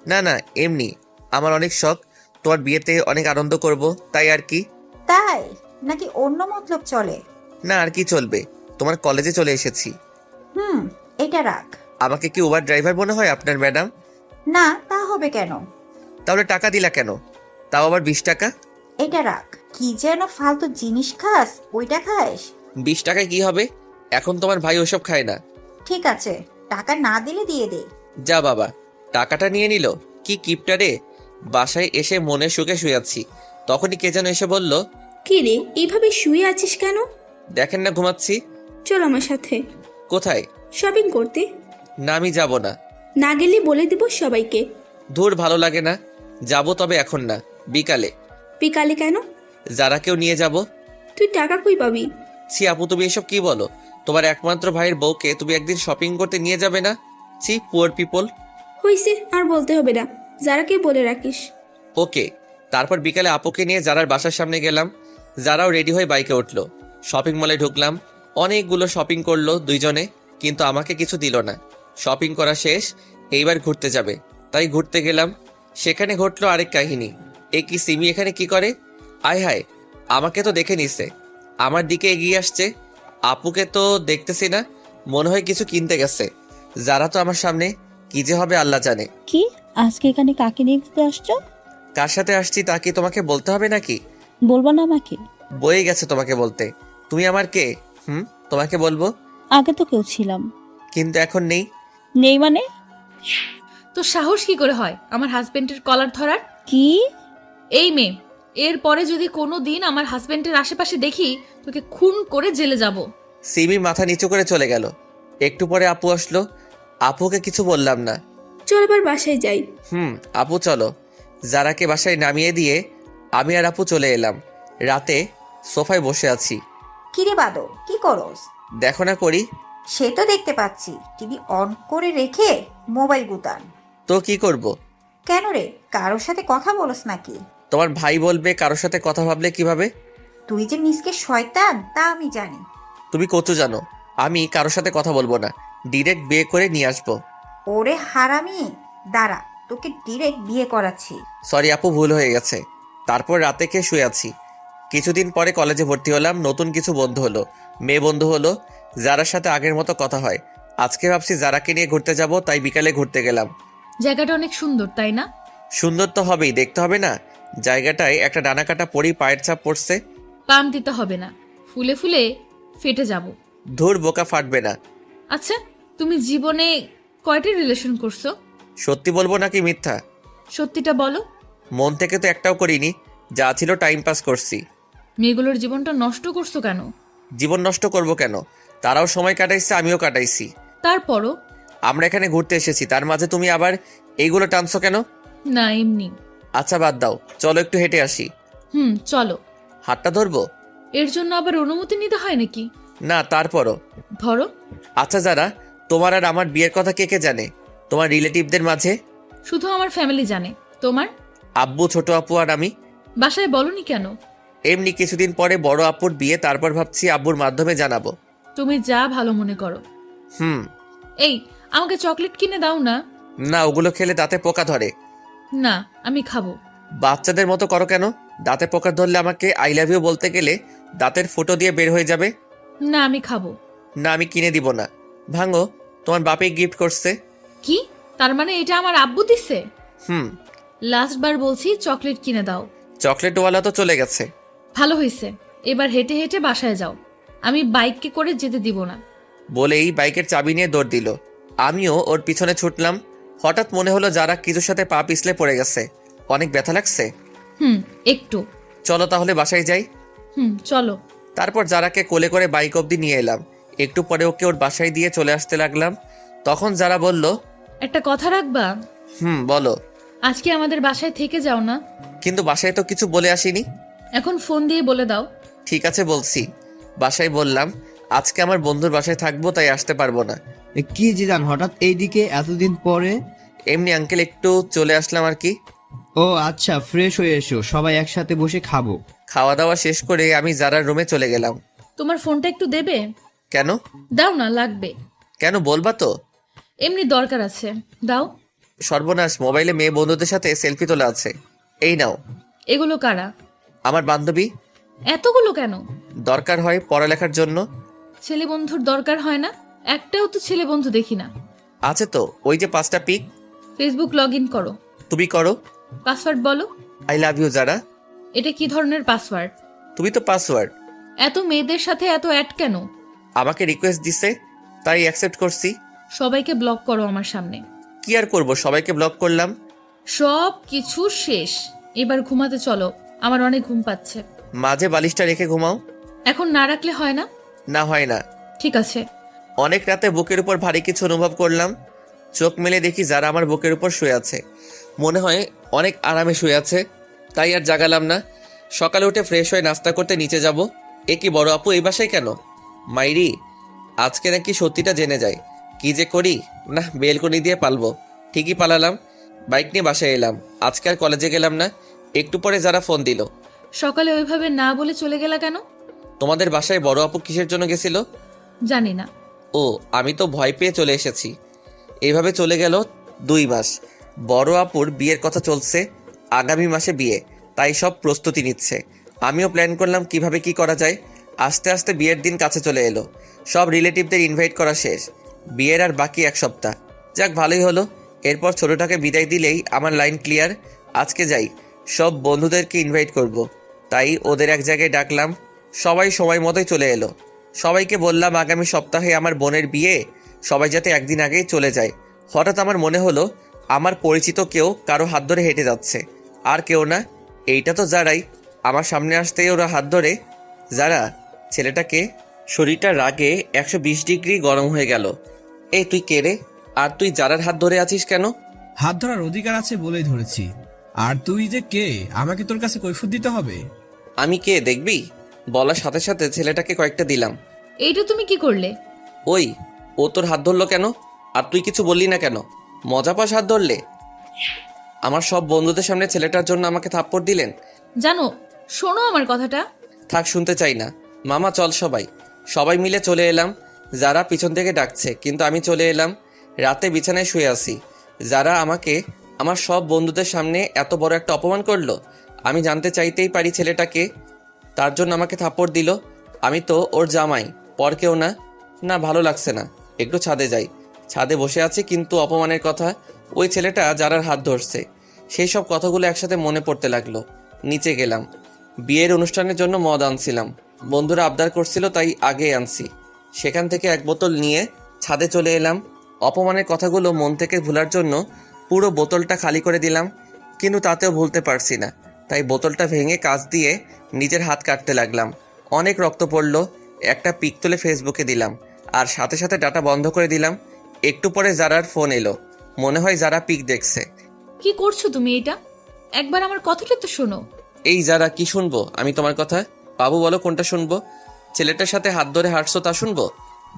না না, এমনি আমার অনেক শখ তোমার বিয়েতে অনেক আনন্দ করব, তাই আর কি। তাই নাকি অন্য মতলব চলে? না, আর কি চলবে, তোমার কলেজে চলে এসেছি। এটা রাখ। আমাকে কি উবার ড্রাইভার মনে হয় আপনার ম্যাডাম? না, তা হবে কেন? তাহলে টাকা দিলা কেন? তাও আবার 20 টাকা। এটা রাখ। কি যেন ফালতু জিনিস খাস, ওইটা খাস? 20 টাকায় কি হবে? এখন তোমার ভাই ওসব খায় না। ঠিক আছে, টাকা না দিলে দিয়ে দে। যা বাবা, টাকাটা নিয়ে নিল। কি কিপটারে। বাসায় এসে মনে সুখে শুয়েছি, তখনই কে যেন এসে বলল, কি রে, এইভাবে শুয়ে আছিস কেন? দেখেন না ঘুমাচ্ছি। চল আমার সাথে কোথায়? শপিং করতে। না, আমি যাব না। না গেলে বলে দিব সবাইকে। দূর, ভালো লাগে না। যাব, তবে এখন না, বিকালে। বিকালে কেন? যারা কেউ নিয়ে যাব। তুই টাকা কই পাবি? ছি আপু, তুমি এসব কি বলো? তোমার একমাত্র ভাইয়ের বউকে তুমি একদিন শপিং করতে নিয়ে যাবে না? ছি, পুয়ার পিপল। হইছে, আর বলতে হবে না, যারাকে বলে রাখিস। ওকে। তারপর বিকালে আপুকে নিয়ে যারার বাসার সামনে গেলাম। যারাও রেডি হয়ে বাইকে উঠলো। শপিং মলে ঢুকলাম। অনেকগুলো শপিং করলো দুইজনে, কিন্তু আমাকে কিছু দিল না। শপিং করা শেষ, এইবার ঘুরতে যাবে, তাই ঘুরতে গেলাম। সেখানে ঘটলো আরেক কাহিনী। এ কি, সিমি এখানে কি করে? আয় হায়, আমাকে তো দেখে নিছে, আমার দিকে এগিয়ে আসছে। আপুকে তো দেখতেছি না, মনে হয় কিছু কিনতে গেছে। যারা তো আমার সামনে, কি যে হবে আল্লাহ জানে। কি, আজকে এখানে কাকে নিয়ে ঘুরতে আসছো? কার সাথে আসছি তা কি তোমাকে বলতে হবে নাকি? বলবো না আমাকে? বয়ে গেছে তোমাকে বলতে। তুমি আমার কে? তোমাকে বলবো। আগে তো কেউ ছিলাম। কিন্তু এখন নেই। নেই মানে? তো সাহস কি করে হয় আমার হাজবেন্ডের কলার ধরার? কি? এই মেয়ে, এরপরে যদি কোনো দিন আমার হাজবেন্ডের আশেপাশে দেখি, তোকে খুন করে জেলে যাব। সিমি মাথা নিচু করে চলে গেল। একটু পরে আপু আসলো। আপুকে কিছু বললাম না। চল এবার বাসায় যাই। আপু চলো। যারাকে বাসায় নামিয়ে দিয়ে আমি আর আপু চলে এলাম। রাতে সোফায় বসে আছি। কিরে বাদর, কি করস? দেখো না করি। সে তো দেখতে পাচ্ছি, টিভি অন করে রেখে মোবাইল গুতান। তো কি করব? কেন রে, কারোর সাথে কথা বলস নাকি? তোমার ভাই বলবে কারোর সাথে কথা ভাবলে কিভাবে? তুই যে মিসকে শয়তান তা আমি জানি। তুমি কচু জানো, আমি কারোর সাথে কথা বলবো না, ডিরেক্ট বিয়ে করে নিয়ে আসবো। ওরে হারামি, দাঁড়া, তোকে ডিরেক্ট বিয়ে করাচ্ছি। সরি আপু, ভুল হয়ে গেছে। তারপর রাতে খেয়ে শুয়ে আছি। কিছুদিন পরে কলেজে ভর্তি হলাম। নতুন কিছু বন্ধু হলো, মেয়ে বন্ধু হলো, যারার সাথে আগের মতো কথা হয়। আজকে ভাবছি যারাকে নিয়ে ঘুরতে যাব, তাই বিকালে ঘুরতে গেলাম। জায়গাটা অনেক সুন্দর, তাই না? সুন্দর তো হবেই, দেখতে হবে না? জায়গাটায় একটা ডানা কাটা পরি পায়ের ছাপ পড়ছে। পাম দিতে হবে না, ফুলে ফুলে ফেটে যাব। ধুর, বোকা, ফাটবে না। আচ্ছা, তুমি জীবনে কয়টি রিলেশন করছো? সত্যি বলবো নাকি মিথ্যা? সত্যিটা বলো। মন থেকে তো একটাও করিনি, যা ছিল টাইম পাস করছি। মেয়েগুলোর জীবনটা নষ্ট করছো কেন? জীবন নষ্ট করব কেন? তারাও সময় কাটাইছে, আমিও কাটাইছি। তারপরও? আমরা এখানে ঘুরতে এসেছি, তার মাঝে তুমি আবার এইগুলো টানছো কেন? না, এমনি। আচ্ছা বাদ দাও, চলো একটু হেঁটে আসি। চলো। হাতটা ধরবো? এর জন্য আবার অনুমতি নিতে হয় নাকি? না, তারপরও। ধরো। আচ্ছা, যারা তোমার আর আমার বিয়ের কথা কে কে জানে তোমার রিলেটিভদের মাঝে? শুধু আমার ফ্যামিলি জানে। তোমার? আব্বু, ছোট আপু আর আমি। বাসায় বলনি কেন? এমনি কিছুদিন পরে বড় আপুর বিয়ে, তারপর ভাবছি আব্বুর মাধ্যমে জানাবো। তুমি যা ভালো মনে করো। হুম। এই, আমাকে চকলেট কিনে দাও না। না, ওগুলো খেলে দাঁতে পোকা ধরে। না, আমি খাবো। বাচ্চাদের মতো করো কেন? দাঁতে পোকা ধরলে আমাকে আই লাভ ইউ বলতে গেলে দাঁতের ফুটো দিয়ে বের হয়ে যাবে। না, আমি খাবো। না, আমি কিনে দিব না। ভাঙো, তোমার বাপে গিফট করছে। কি? তার মানে এটা আমার আব্বু দিছে? হুম। লাস্ট বার বলছি চকলেট কিনে দাও। চকলেটওয়ালা তো চলে গেছে। ভালো হয়েছে, এবার হেঁটে হেঁটে বাসায় যাও। আমি বাইকে করে যেতে দিব না। বলেই বাইকের চাবি নিয়ে দৌড় দিল। আমিও ওর পিছনে ছুটলাম। হঠাৎ মনে হলো যারা কিছুর সাথে পা পিছলে পড়ে গেছে। অনেক ব্যথা লাগছে। হুম, একটু। চলো তাহলে বাসায় যাই। হুম, চলো। তারপর যারাকে কোলে করে বাইক অবধি নিয়ে এলাম। একটু পরে ওকে ওর বাসায় দিয়ে চলে আসতে লাগলাম। তখন যারা বলল, একটা কথা রাখবা? বলো। আজকে আমাদের বাসায় থেকে যাও না। কিন্তু বাসায় তো কিছু বলে আসিনি। এখন ফোন দিয়ে বলে দাও। ঠিক আছে, বলছি। বাসায় বললাম আজকে আমার বন্ধুর বাসায় থাকবো, তাই আসতে পারবো না। কি জিদান, হঠাৎ এইদিকে এতদিন পরে? এমনি আঙ্কেল, একটু চলে আসলাম আর কি। ও আচ্ছা, ফ্রেশ হয়ে এসো, সবাই একসাথে বসে খাবো। খাওয়া দাওয়া শেষ করে আমি যারার রুমে চলে গেলাম। তোমার ফোনটা একটু দেবে? কেন? দাও না, লাগবে। কেন বলবা তো? এমনি দরকার আছে, দাও। সর্বনাশ, মোবাইলে মেয়ে বন্ধুদের সাথে সেলফি তোলা আছে। এই নাও। এগুলো কারা? আমার বান্ধবী। এতগুলো কেন? দরকার হয় পড়ালেখার জন্য। ছেলে বন্ধুর দরকার হয় না? একটাও তো ছেলে বন্ধু দেখি না। আছে তো, ওই যে 5টা পিক। ফেসবুক লগ ইন করো। তুমি করো। পাসওয়ার্ড বলো। আই লাভ ইউ যারা। এটা কি ধরনের পাসওয়ার্ড? তুমি তো পাসওয়ার্ড। এত মেয়েদের সাথে এত অ্যাড কেন? আমাকে রিকোয়েস্ট দিছে, তাই অ্যাকসেপ্ট করছি। সবাইকে ব্লক করো আমার সামনে। কি আর করব, সবাইকে ব্লক করলাম। সব কিছু শেষ, এবার ঘুমাতে চলো, আমার অনেক ঘুম পাচ্ছে। মাঝে বালিশটা রেখে ঘুমাও। এখন না রাখলে হয় না? না, হয় না। ঠিক আছে। অনেক রাতে বুকের উপর ভারী কিছু অনুভব করলাম। চোখ মেলে দেখি যারা আমার বুকের উপর শুয়ে আছে। মনে হয় অনেক আরামে শুয়ে আছে, তাই আর জাগালাম না। সকালে উঠে ফ্রেশ হয়ে নাস্তা করতে নিচে যাব। এ কি বড় আপু এই বাসায় কেন? মাইরি, আজকে নাকি সত্যিটা জেনে যায়। কি যে করি, না বেলকনি দিয়ে পালবো। ঠিকই পালালাম। বাইক নিয়ে বাসায় এলাম। আজকে আর কলেজে গেলাম না। একটু পরে যারা ফোন দিল। সকালে ওইভাবে না বলে চলে গেলা কেন? তোমাদের বাসায় বড় আপু কিসের জন্য গেছিল? জানি না। ও, আমি তো ভয় পেয়ে চলে এসেছি। এইভাবে চলে গেল 2 মাস। বড় আপুর বিয়ের কথা চলছে, আগামী মাসে বিয়ে, তাই সব প্রস্তুতি নিচ্ছে। আমিও প্ল্যান করলাম কিভাবে কি করা যায়। আস্তে আস্তে বিয়ের দিন কাছে চলে এলো। সব রিলেটিভদের ইনভাইট করা শেষ। বিয়ের আর বাকি 1 সপ্তাহ। যাক, ভালোই হলো। এরপর ছোটটাকে বিদায় দিলেই আমার লাইন ক্লিয়ার। আজকে যাই, সব বন্ধুদেরকে ইনভাইট করব। তাই ওদের এক জায়গায় ডাকলাম। সবাই সময় মতোই চলে এলো। সবাইকে বললাম আগামী সপ্তাহে আমার বোনের বিয়ে, সবাই যাতে একদিন আগেই চলে যায়। হঠাৎ আমার মনে হলো আমার পরিচিত কেউ কারো হাত ধরে হেঁটে যাচ্ছে। আর কেউ না, এইটা তো যারাই। আমার সামনে আসতেই ওরা হাত ধরে। যারা, ছেলেটাকে। শরীরটা রাগে 120 ডিগ্রি গরম হয়ে গেল। এই তুই কে রে? আর তুই যারার হাত ধরে আছিস কেন? হাত ধরার অধিকার আছে বলেই ধরেছি। আর তুই যে কে, আমাকে তোর কাছে কৈফিয়ত দিতে হবে? আমি কে দেখবি? বলার সাথে সাথে ছেলেটাকে কয়েকটা দিলাম। এইটা তুমি কি করলে? ওই, ও তোর হাত ধরলো কেন? আর তুই কিছু বললি না কেন? মজা পাস হাত ধরলে? আমার সব বন্ধুদের সামনে ছেলেটার জন্য আমাকে থাপ্পড় দিলেন। জানো, শোনো আমার কথাটা। থাক, শুনতে চাই না। মামা চল, সবাই মিলে চলে এলাম। যারা পিছন থেকে ডাকছে, কিন্তু আমি চলে এলাম। রাতে বিছানায় শুয়ে আছি। যারা আমাকে আমার সব বন্ধুদের সামনে এত বড় একটা অপমান করলো। আমি জানতে চাইতেই পারি ছেলেটাকে, তার জন্য আমাকে থাপ্পড় দিল। আমি তো ওর জামাই, পর কেউ না। না, ভালো লাগছে না। একটু ছাদে যাই। ছাদে বসে আছি, কিন্তু অপমানের কথা, ওই ছেলেটা যারার হাত ধরছে, সেই সব কথাগুলো একসাথে মনে পড়তে লাগলো। নিচে গেলাম। বিয়ের অনুষ্ঠানের জন্য মদ আনছিলাম। বন্ধুরা আবদার করছিল, তাই আগে আনছি। সেখান থেকে 1 বোতল নিয়ে ছাদে চলে এলাম। অপমানের কথাগুলো মন থেকে ভুলার জন্য পুরো বোতলটা খালি করে দিলাম, কিন্তু তাতেও ভুলতে পারছি না। তাই বোতলটা ভেঙে কাঁচ দিয়ে নিজের হাত কাটতে লাগলাম। অনেক রক্ত পড়লো। একটা পিক তুলে ফেসবুকে দিলাম, আর সাথে সাথে ডাটা বন্ধ করে দিলাম। একটু পরে যারার ফোন এলো। মনে হয় যারা পিক দেখছে। কি করছো তুমি এটা? একবার আমার কথাটা তো শোনো। এই যারা, কি শুনবো আমি তোমার কথা? বাবু বলো কোনটা শুনবো? ছেলেটার সাথে হাত ধরে হাঁটছো তা শুনবো?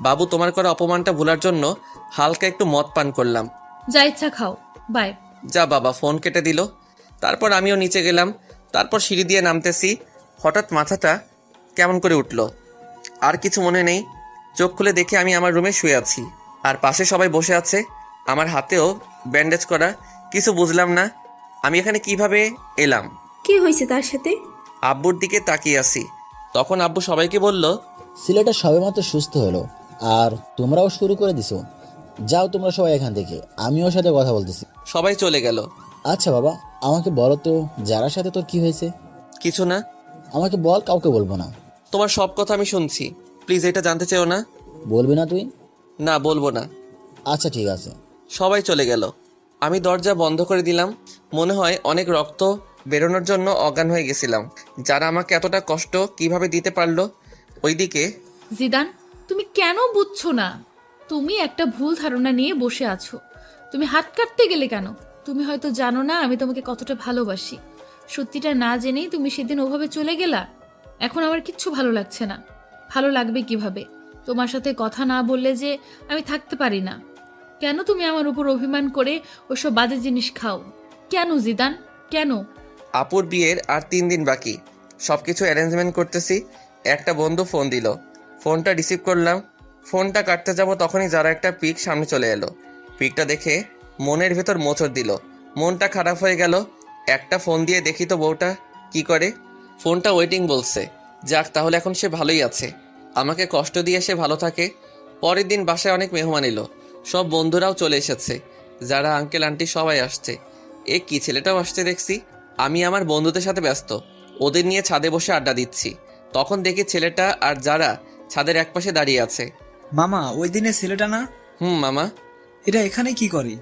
বাবু, তোমার করা অপমানটা ভোলার জন্য হালকা একটু মদ পান করলাম। যা ইচ্ছা খাও, বাই। যা বাবা, ফোন কেটে দিল। তারপর আমিও নিচে গেলাম। তারপর সিঁড়ি দিয়ে নামতেছি। হঠাৎ মাথাটা কেমন করে উঠল। আর কিছু মনে নেই। চোখ খুলে দেখে আমি আমার রুমে শুয়ে আছি, আর পাশে সবাই বসে আছে, আমার হাতেও ব্যান্ডেজ করা। কিছু বুঝলাম না আমি এখানে কিভাবে এলাম। কি হয়েছে তার সাথে? আব্বুর দিকে তাকিয়ে আছি, তখন আব্বু সবাইকে বলল, ছেলেটা সবেমাত্র সুস্থ হলো আর তোমরাও শুরু করে দিছো। যাও তোমরা সবাই এখান থেকে, আমি ওর সাথে কথা বলতেছি। সবাই চলে গেল। আচ্ছা বাবা, আমাকে বলো তো যারার সাথে তোর কি হয়েছে? কিছু না। আমাকে বল, কাউকে বলবো না। তোমার সব কথা আমি শুনছি, প্লিজ এটা জানতে চাও না? বলবি না তুই? না, বলবো না। আচ্ছা ঠিক আছে। সবাই চলে গেল। আমি দরজা বন্ধ করে দিলাম। মনে হয় অনেক রক্ত বেরোনোর জন্য অজ্ঞান হয়ে গেছিলাম। যারা আমাকে এতটা কষ্ট কিভাবে দিতে পারলো। ওইদিকে জিদান, তুমি কেন বুঝছো না? তুমি একটা ভুল ধারণা নিয়ে বসে আছো। তুমি হাত কাটতে গেলে কেন? তুমি হয়তো জানো না আমি তোমাকে কতটা ভালোবাসি। সত্যিটা না জেনেই তুমি সেদিন ওভাবে চলে গেলা। এখন আমার কিচ্ছু ভালো লাগছে না। ভালো লাগবে কিভাবে? তোমার সাথে কথা না বললে যে আমি থাকতে পারি না। কেন তুমি আমার উপর অভিমান করে ওসব বাজে জিনিস খাও? কেন জিদান, কেন? আপুর বিয়ের আর 3 দিন বাকি। সব কিছু অ্যারেঞ্জমেন্ট করতেছি, একটা বন্ধু ফোন দিল। ফোনটা রিসিভ করলাম। ফোনটা কাটতে যাব তখনই যারা একটা পিক সামনে চলে এলো। পিকটা দেখে মনের ভেতর মোচড় দিল। মনটা খারাপ হয়ে গেল। একটা ফোন দিয়ে দেখি তো বউটা কি করে। ফোনটা ওয়েটিং বলছে। যাক, তাহলে এখন সে ভালোই আছে। আমাকে কষ্ট দিয়ে সে ভালো থাকে। পরের দিন বাসায় অনেক মেহমান এলো। সব বন্ধুরাও চলে এসেছে। যারা আঙ্কেল আন্টি সবাই আসছে। এ কি, ছেলেটাও আসছে দেখছি। আমি আমার বন্ধুদের সাথে ব্যস্ত, ওদের নিয়ে ছাদে বসে আড্ডা দিচ্ছি। তখন দেখি ছেলেটা আর যারা ছাদের একপাশে দাঁড়িয়ে আছে। মামা, ওই দিনে ছেলেটা না? মামা। এটা এখানে কি করে?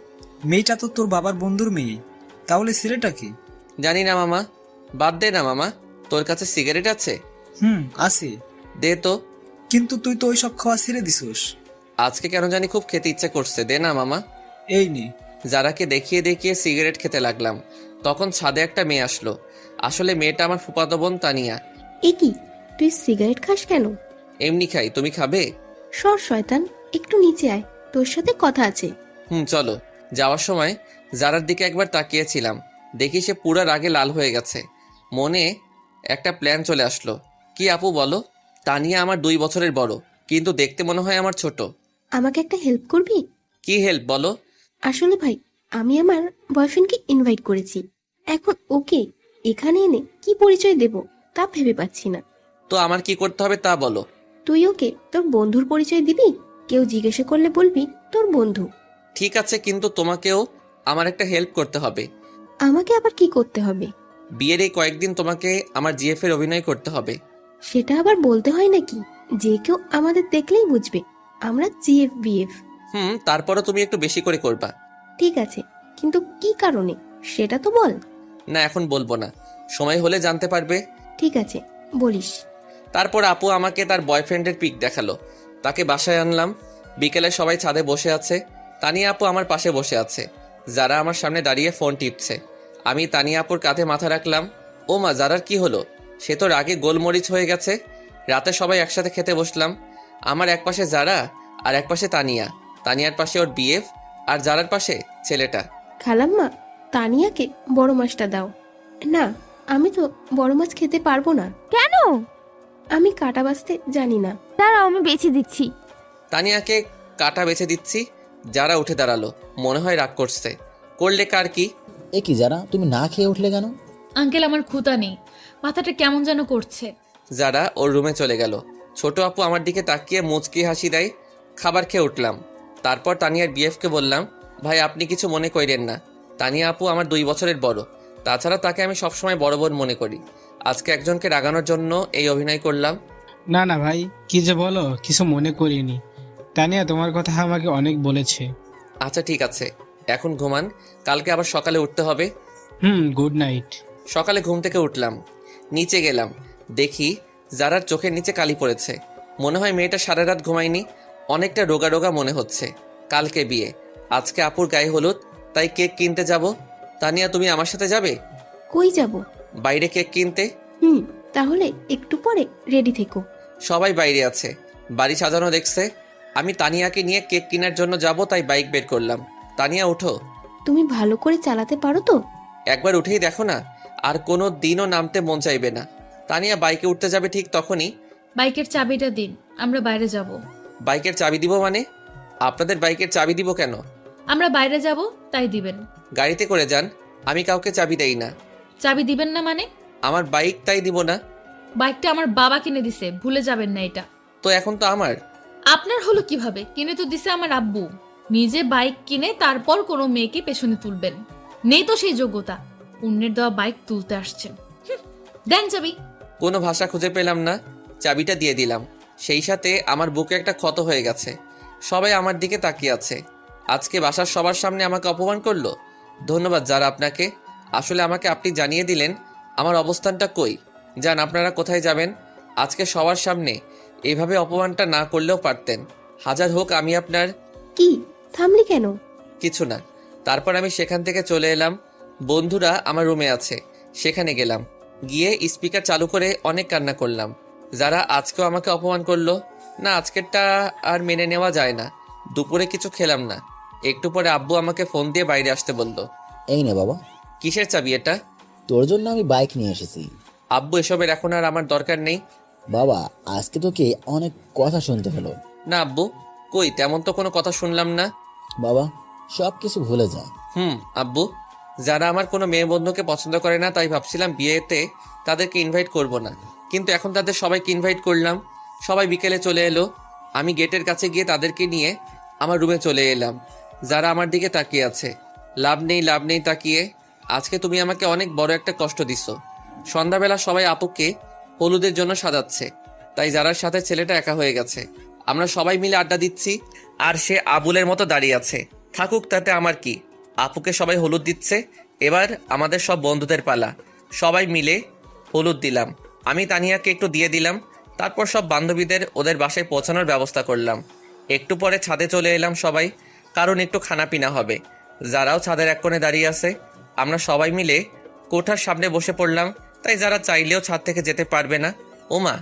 মেয়েটা তো তোর বাবার বন্ধুর মেয়ে, তাহলে ছেলেটা কি? জানি না মামা, বাদ দে না মামা। তোর কাছে সিগারেট আছে? আছে। দে তো। কিন্তু তুই তো ওইসব খাওয়া ছেড়ে দিছোস। আজকে কেন জানি খুব খেতে ইচ্ছে করছে, দে না মামা। এই নে। যারাকে দেখিয়ে দেখিয়ে সিগারেট খেতে লাগলাম। তখন ছাদে একটা মেয়ে আসলো। আসলে মেয়েটা আমার ফুফাতো বোন তানিয়া। এ কি, তুই সিগারেট খাস কেন? এমনি খাই, তুমি খাবে? সর শয়তান, একটু নিচে আয়, তোর সাথে কথা আছে। চলো। যাওয়ার সময় যারার দিকে একবার তাকিয়েছিলাম, দেখি সে পুরা রাগে লাল হয়ে গেছে। মনে একটা প্ল্যান চলে আসলো। কি আপু বলো? তানিয়া আমার 2 বছরের বড়, কিন্তু দেখতে মনে হয় আমার ছোট। আমাকে একটা হেল্প করবি? কি হেল্প বলো? আসলে ভাই, আমি আমার বয়ফ্রেন্ডকে ইনভাইট করেছি। এখন ওকে এখানে এনে কি পরিচয় দেব তা ভেবে পাচ্ছি না। তো আমার কি করতে হবে তা বলো। তুই ওকে তোর বন্ধুর পরিচয় দিবি। কেউ জিজ্ঞাসা করলে বলবি তোর বন্ধু। ঠিক আছে, কিন্তু তোমাকেও আমার একটা হেল্প করতে হবে। আমাকে আবার কি করতে হবে? বিয়ের এই কয়েকদিন তোমাকে আমার জিএফ এর অভিনয় করতে হবে। সেটা আবার বলতে হয় নাকি? যে কেউ আমাদের দেখলেই বুঝবে আমরা জিএফ বিএফ। তারপরও তুমি একটু বেশি করে করবা। ঠিক আছে, কিন্তু কি কারণে সেটা তো বল। না, এখন বলবো না, সময় হলে জানতে পারবে। ঠিক আছে, বলিস। তারপর আপু আমাকে তার বয়ফ্রেন্ডের পিক দেখালো। তাকে বাসায় আনলাম। বিকেলে সবাই ছাদে বসে আছে। তানিয়া আপু আমার পাশে বসে আছে। যারা আমার সামনে দাঁড়িয়ে ফোন টিপছে। আমি তানিয়া আপুর কাঁধে মাথা রাখলাম। ও মা, যারার কি হলো? সে তো রাগে গোলমরিচ হয়ে গেছে। রাতে সবাই একসাথে খেতে বসলাম। আমার এক পাশে যারা আর এক পাশে তানিয়া। তানিয়ার পাশে ওর বিএফ, আর যারার পাশে ছেলেটা। খালাম্মা, তানিয়াকে বড় মাছটা দাও। না, আমি তো বড় মাছ খেতে পারবো না। কেন? আমি কাটা বাছতে জানি না। দাঁড়াও, আমি বেছে দিচ্ছি। তানিয়াকে কাটা বেছে দিচ্ছি। যারা উঠে দাঁড়ালো, মনে হয় রাগ করছে। করলে কার কি? এ কি যারা, তুমি না খেয়ে উঠলে কেন? আঙ্কেল, আমার ক্ষুধা নেই, মাথাটা কেমন যেন করছে। যারা ওর রুমে চলে গেল। ছোট আপু আমার দিকে তাকিয়ে মুচকি হাসি দেয়। খাবার খেয়ে উঠলাম। তারপর তানিয়ার বিএফকে বললাম, ভাই আপনি কিছু মনে করেন না, তানিয়া আপু আমার 2 বছরের বড়। তাছাড়া তাকে আমি সবসময় বড় বোন মনে করি। আজকে একজনকে রাগানোর জন্য এই অভিনয় করলাম। না না ভাই, কি যে বলো, কিছু মনে করিনি। তানিয়া তোমার কথা আমাকে অনেক বলেছে। আচ্ছা ঠিক আছে, এখন ঘুমান, কালকে আবার সকালে উঠতে হবে। Good night. সকালে ঘুম থেকে উঠলাম, নিচে গেলাম। দেখি যারার চোখের নিচে কালি পড়েছে। মনে হয় মেয়েটা সারা রাত ঘুমায়নি। অনেকটা রোগা রোগা মনে হচ্ছে। কালকে বিয়ে, আজকে আপুর গায়ে হলুদ, তাই কেক কিনতে যাব। তানিয়া, তুমি আমার সাথে যাবে? কই যাব? বাইরে কেক কিনতে। তাহলে একটু পরে রেডি থেকো। সবাই বাইরে আছে, বাড়ি সাজানো দেখছে। আমি তানিয়াকে নিয়ে কেক কেনার জন্য যাব, তাই বাইক বের করলাম। তানিয়া উঠো। তুমি ভালো করে চালাতে পারো তো? একবার উঠেই দেখো না, আর কোনো দিনও নামতে মন চাইবে না। তানিয়া বাইকে উঠতে যাবে ঠিক তখনই, বাইকের চাবিটা দিন, আমরা বাইরে যাব। বাইকের চাবি দিব মানে? আপনাদের বাইকের চাবি দিব কেন? আমরা বাইরে যাব, তাই দিবেন। গাড়িতে করে যান, আমি কাউকে চাবি দেই না। চাবি দিবেন না মানে? আমার বাইক, তাই দিব না। বাইকটা আমার বাবা কিনে দিছে, ভুলে যাবেন না এটা। তো এখন তো আমার। আপনার হলো কিভাবে? কিনে তো দিছে আমার আব্বু। নিজে বাইক কিনে তারপর কোনো মেয়েকে পেছনে তুলবেন, নেই তো সেই যোগ্যতা। অন্যের দেওয়া বাইক তুলতে আসছেন। দেন চাবি। কোনো ভাষা খুঁজে পেলাম না, চাবিটা দিয়ে দিলাম। সেই সাথে আমার বুকে একটা ক্ষত হয়ে গেছে। সবাই আমার দিকে তাকিয়ে আছে। আজকে বাসার সবার সামনে আমাকে অপমান করলো। ধন্যবাদ যারা আপনাকে। আসলে আমাকে আপনি জানিয়ে দিলেন আমার অবস্থানটা কই। যান, আপনারা কোথায় যাবেন? আজকে সবার সামনে এইভাবে অপমানটা না করলেও পারতেন। হাজার হোক আমি আপনার। কি থামলি কেন? কিছু না। তারপর আমি সেখান থেকে চলে এলাম। বন্ধুরা আমার রুমে আছে, সেখানে গেলাম। গিয়ে স্পিকার চালু করে অনেক কান্না করলাম। যারা আজকেও আমাকে অপমান করলো না, আজকেরটা আর মেনে নেওয়া যায় না। দুপুরে কিছু খেলাম না। একটু পরে আব্বু আমাকে ফোন দিয়ে বাইরে আসতে বলল। এই নে বাবা, কিসের চাবি এটা? তোর জন্য আমি বাইক নিয়ে এসেছি। আব্বু, এসবের এখন আর আমার দরকার নেই। বাবা, আজকে তোকে অনেক কথা শুনতে হলো। না আব্বু, কই তেমন তো কোনো কথা শুনলাম না। বাবা, সব কিছু ভুলে যা। আব্বু, যারা আমার কোনো মেয়ে বন্ধুকে পছন্দ করে না, তাই ভাবছিলাম বিয়েতে তাদেরকে ইনভাইট করব না, কিন্তু এখন তাদের সবাইকে ইনভাইট করলাম। সবাই বিকেলে চলে এলো। আমি গেটের কাছে গিয়ে তাদেরকে নিয়ে আমার রুমে চলে এলাম। যারা আমার দিকে তাকিয়ে আছে। লাভ নেই তাকিয়ে। আজকে তুমি আমাকে অনেক বড় একটা কষ্ট দিছো। সন্ধ্যাবেলা সবাই আপুকে হলুদের জন্য সাজাচ্ছে, তাই যারার সাথে ছেলেটা একা হয়ে গেছে। আমরা সবাই মিলে আড্ডা দিচ্ছি, আর সে আবুলের মতো দাঁড়িয়ে আছে। থাকুক, তাতে আমার কি। আপুকে সবাই হলুদ দিচ্ছে। এবার আমাদের সব বন্ধুদের পালা। সবাই মিলে হলুদ দিলাম। আমি তানিয়াকে একটু দিয়ে দিলাম। তারপর সব বান্ধবীদের ওদের বাসায় পৌঁছানোর ব্যবস্থা করলাম। একটু পরে ছাদে চলে এলাম সবাই, কারণ একটু খানাপিনা হবে। যারাও ছাদের এক কোণে দাঁড়িয়ে আছে। আমরা সবাই মিলে কোঠার সামনে বসে পড়লাম, তাই যারা চাইলেও ছাদ থেকে যেতে পারবে না। ওমা,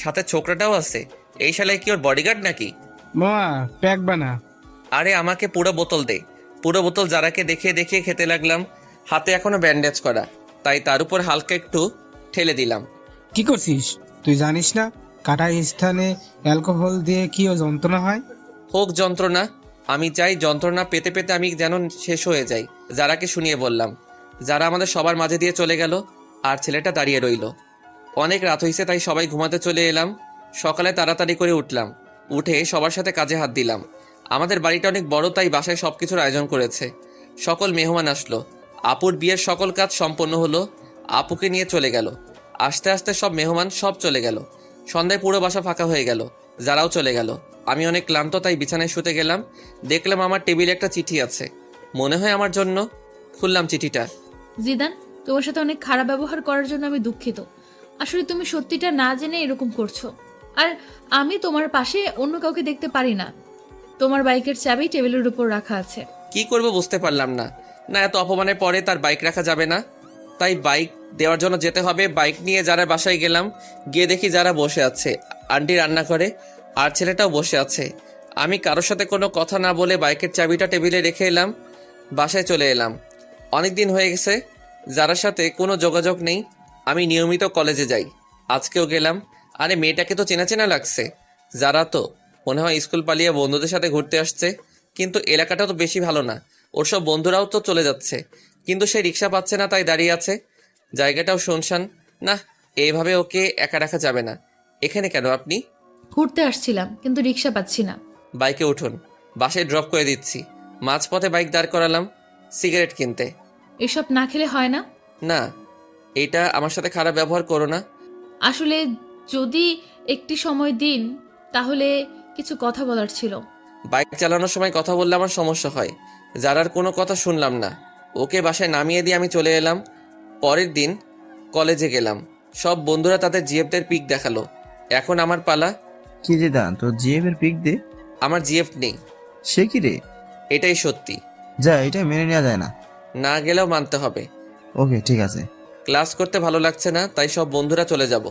সাথে ছোকরাটাও আছে। এই শালায় কি ওর বডিগার্ড নাকি? মামা, প্যাক বানা। আরে আমাকে পুরো বোতল দে। পুরো বোতল যারাকে দেখিয়ে দেখিয়ে খেতে লাগলাম। হাতে এখনো ব্যান্ডেজ করা, তাই তার উপর হালকা একটু ঠেলে দিলাম। কি করছিস? তুই জানিস না কাটা স্থানে অ্যালকোহল দিয়ে কি ও যন্ত্রণা হয়? হোক যন্ত্রণা, আমি চাই যন্ত্রণা পেতে পেতে আমি যেন শেষ হয়ে যাই। যারাকে শুনিয়ে বললাম। যারা আমাদের সবার মাঝে দিয়ে চলে গেল, আর ছেলেটা দাঁড়িয়ে রইল। অনেক রাত হয়েছে, তাই সবাই ঘুমাতে চলে এলাম। সকালে তাড়াতাড়ি করে উঠলাম। উঠে সবার সাথে কাজে হাত দিলাম। আমাদের বাড়িটা অনেক বড়, তাই বাসায় সবকিছুর আয়োজন করেছে। সকল মেহমান আসলো। আপুর বিয়ের সকল কাজ সম্পন্ন হলো। আপুকে নিয়ে চলে গেল। আস্তে আস্তে সব মেহমান সব চলে গেল। সন্ধ্যায় পুরো বাসা ফাঁকা হয়ে গেল। যারাও চলে গেল। আমি অনেক ক্লান্ত, তাই বিছানায় শুতে গেলাম। দেখলাম আমার টেবিলে একটা চিঠি আছে, মনে হয় আমার জন্য। খুললাম চিঠিটা। জিদান, তোমার সাথে অনেক খারাপ ব্যবহার করার জন্য আমি দুঃখিত। আসলে তুমি সত্যিটা না জেনে এরকম করছো, আর আমি তোমার পাশে অন্য কাউকে দেখতে পারি না। তোমার বাইকের চাবি টেবিলের উপর রাখা আছে। কি করব বুঝতে পারলাম না। না, এত অপমানের পরে তার বাইক রাখা যাবে না, তাই বাইক দেওয়ার জন্য যেতে হবে। বাইক নিয়ে যারা বাসায় গেলাম। গিয়ে দেখি যারা বসে আছে। আন্টি রান্না করে, আর ছেলেটাও বসে আছে। আমি কারোর সাথে কোনো কথা না বলে বাইকের চাবিটা টেবিলে রেখে এলাম। বাসায় চলে এলাম। অনেক দিন হয়ে গেছে যারার সাথে কোনো যোগাযোগ নেই। আমি নিয়মিত কলেজে যাই, আজকেও গেলাম। আরে মেয়েটাকে তো চেনা চেনা লাগছে। যারা তো মনে হয় স্কুল পালিয়ে বন্ধুদের সাথে ঘুরতে আসছে, কিন্তু এলাকাটা তো বেশি ভালো না। ওর সব বন্ধুরাও তো চলে যাচ্ছে, কিন্তু সে রিক্সা পাচ্ছে না, তাই দাঁড়িয়ে আছে। জায়গাটাও শুনশান। না, এইভাবে ওকে একা রাখা যাবে না। এখানে কেন আপনি? ঘুরতে আসছিলাম, কিন্তু রিক্সা পাচ্ছি না। বাইকে উঠুন, বাসায় ড্রপ করে দিচ্ছি। মাঝপথে বাইক দাঁড় করালাম সিগারেট কিনতে। এসব না খেলে হয় না। না, এটা আমার সাথে খারাপ ব্যবহার করো না। আসলে যদি একটি সময় দিন, তাহলে কিছু কথা বলার ছিল। বাইক চালানোর সময় কথা বললে আমার সমস্যা হয়। যারার কোনো কথা শুনলাম না। ওকে বাসায় নামিয়ে দিয়ে আমি চলে এলাম। পরের দিন কলেজে গেলাম। সব বন্ধুরা তাদের জিএফদের পিক দেখালো। এখন আমার পালা। কি যে দান, তোর জিএফ এর পিক দে। আমার জিএফ নেই। সে কি রে? এটাই সত্যি। যা, এটা মেনে নেওয়া যায় না। না গেলেও মানতে হবে। ওকে, ঠিক আছে। ক্লাস করতে ভালো লাগছে না, তাই সব বন্ধুরা চলে যাব।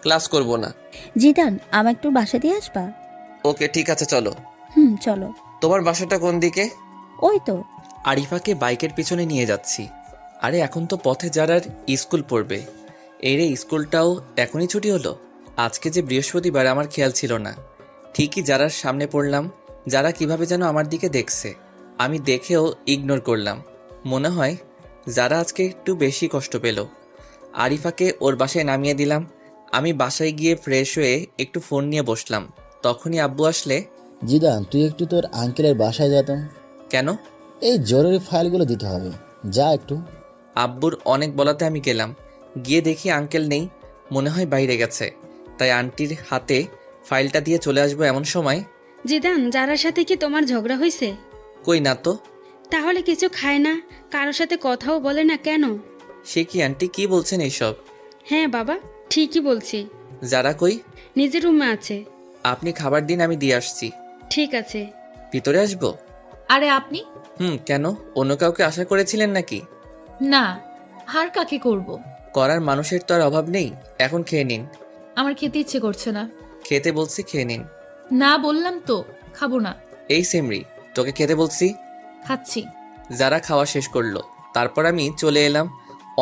ক্লাস করব না। জিদান, আমার একটু বাসা দিয়ে আসবা? ওকে, ঠিক আছে, চলো। চলো। তোমার বাসাটা কোন দিকে? ওই তো। আরিফাকে বাইকের পিছনে নিয়ে যাচ্ছি। আরে এখন তো পথে যারার স্কুল পড়বে, এই রে, স্কুলটাও এখনই ছুটি হলো। আজকে যে বৃহস্পতিবার আমার খেয়াল ছিল না। ঠিকই যারার সামনে পড়লাম। যারা কিভাবে যেন আমার দিকে দেখছে, আমি দেখেও ইগনোর করলাম। মনে হয় যারা আজকে একটু বেশি কষ্ট পেল। আরিফাকে ওর বাসায় নামিয়ে দিলাম। আমি বাসায় গিয়ে ফ্রেশ হয়ে একটু ফোন নিয়ে বসলাম। তখনই আব্বু আসলে। জিদান, তুই একটু তোর আঙ্কেলের বাসায় যা তো। কেন? এই জরুরি ফাইলগুলো দিতে হবে, যা একটু। আব্বুর অনেক বলাতে আমি গেলাম। গিয়ে দেখি আঙ্কেল নেই, মনে হয় বাইরে গেছে। তাই আন্টির হাতে ফাইলটা দিয়ে চলে আসবো এমন সময়। জিদান, যারার সাথে কি তোমার ঝগড়া হয়েছে? কই না তো। তাহলে কিছু খায় না, কারোর সাথে কথাও বলে না কেন? সে কি আন্টি, কি বলছেন এইসব? হ্যাঁ বাবা, ঠিকই বলছি। যারা কই? নিজের রুমে আছে। আপনি খাবার দিন, আমি দিয়ে আসছি। ঠিক আছে। ভিতরে আসবো? আরে আপনি? কেন? অন্য কাউকে আশা করেছিলেন নাকি? না, আর কাকে করব? করার মানুষের তো আর অভাব নেই। এখন খেয়ে নিন। আমার খেতে ইচ্ছে করছে না। খেতে বলছি, খেয়ে নিন। না বললাম তো, খাবো না। এই সেমরি, তোকে খেতে বলছি। খাচ্ছি। যারা খাওয়া শেষ করলো, তারপর আমি চলে এলাম।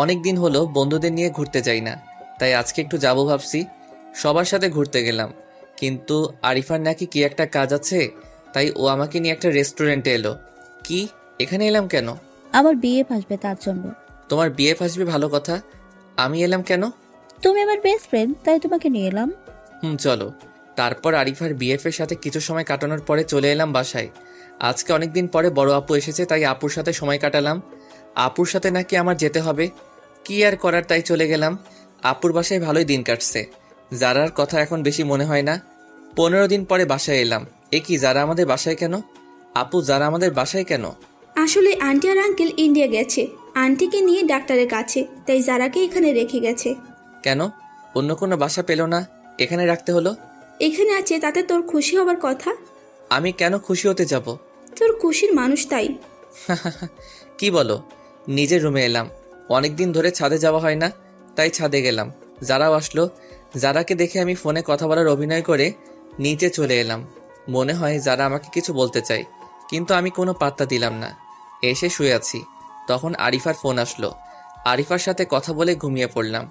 অনেক দিন হলো বন্ধুদের নিয়ে ঘুরতে যাই না, তাই আজকে একটু যাবো ভাবছি। সবার সাথে ঘুরতে গেলাম, কিন্তু আরিফার নাকি কি একটা কাজ আছে, তাই ও আমাকে নিয়ে একটা রেস্টুরেন্টে এলো। কি, এখানে এলাম কেন? আমার বিয়ে আসবে তার জন্য। তোমার বিয়ে আসবে ভালো কথা, আমি এলাম কেন? তুমি আমার বেস্ট ফ্রেন্ড, তাই তোমাকে নিয়ে এলাম। চলো। তারপর আরিফার বিএফের সাথে কিছু সময় কাটানোর পরে চলে এলাম বাসায়। আজকে অনেকদিন পরে বড় আপু এসেছে, তাই আপুর সাথে সময় কাটালাম। আপুর সাথে নাকি আমার যেতে হবে, কি আর করার, তাই চলে গেলাম। আপুর বাসায় ভালোই দিন কাটছে। যারার কথা এখন বেশি মনে হয় না। 15 দিন পরে বাসায় এলাম। এ কি, যারা আমাদের বাসায় কেন? আপু, যারা আমাদের বাসায় কেন? আসলে আন্টি আর আঙ্কেল ইন্ডিয়া গেছে আন্টিকে নিয়ে ডাক্তারের কাছে, তাই যারাকে এখানে রেখে গেছে। কেন? অন্য কোনো বাসা পেল না, এখানে রাখতে হলো? এখানে আছে তাতে তোর খুশি হবার কথা। আমি কেন খুশি হতে যাব? তোর খুশির মানুষ তাই। কি বলো? নিজের রুমে এলাম। অনেকদিন ধরে ছাদে যাওয়া হয় না, তাই ছাদে গেলাম। যারাও আসলো। যারাকে দেখে আমি ফোনে কথা বলার অভিনয় করে নিচে চলে এলাম। মনে হয় যারা আমাকে কিছু বলতে চাই, কিন্তু আমি কোনো পাত্তা দিলাম না। এসে শুয়ে আছি, তখন আরিফার ফোন আসলো। আরিফার সাথে কথা বলে ঘুমিয়ে পড়লাম।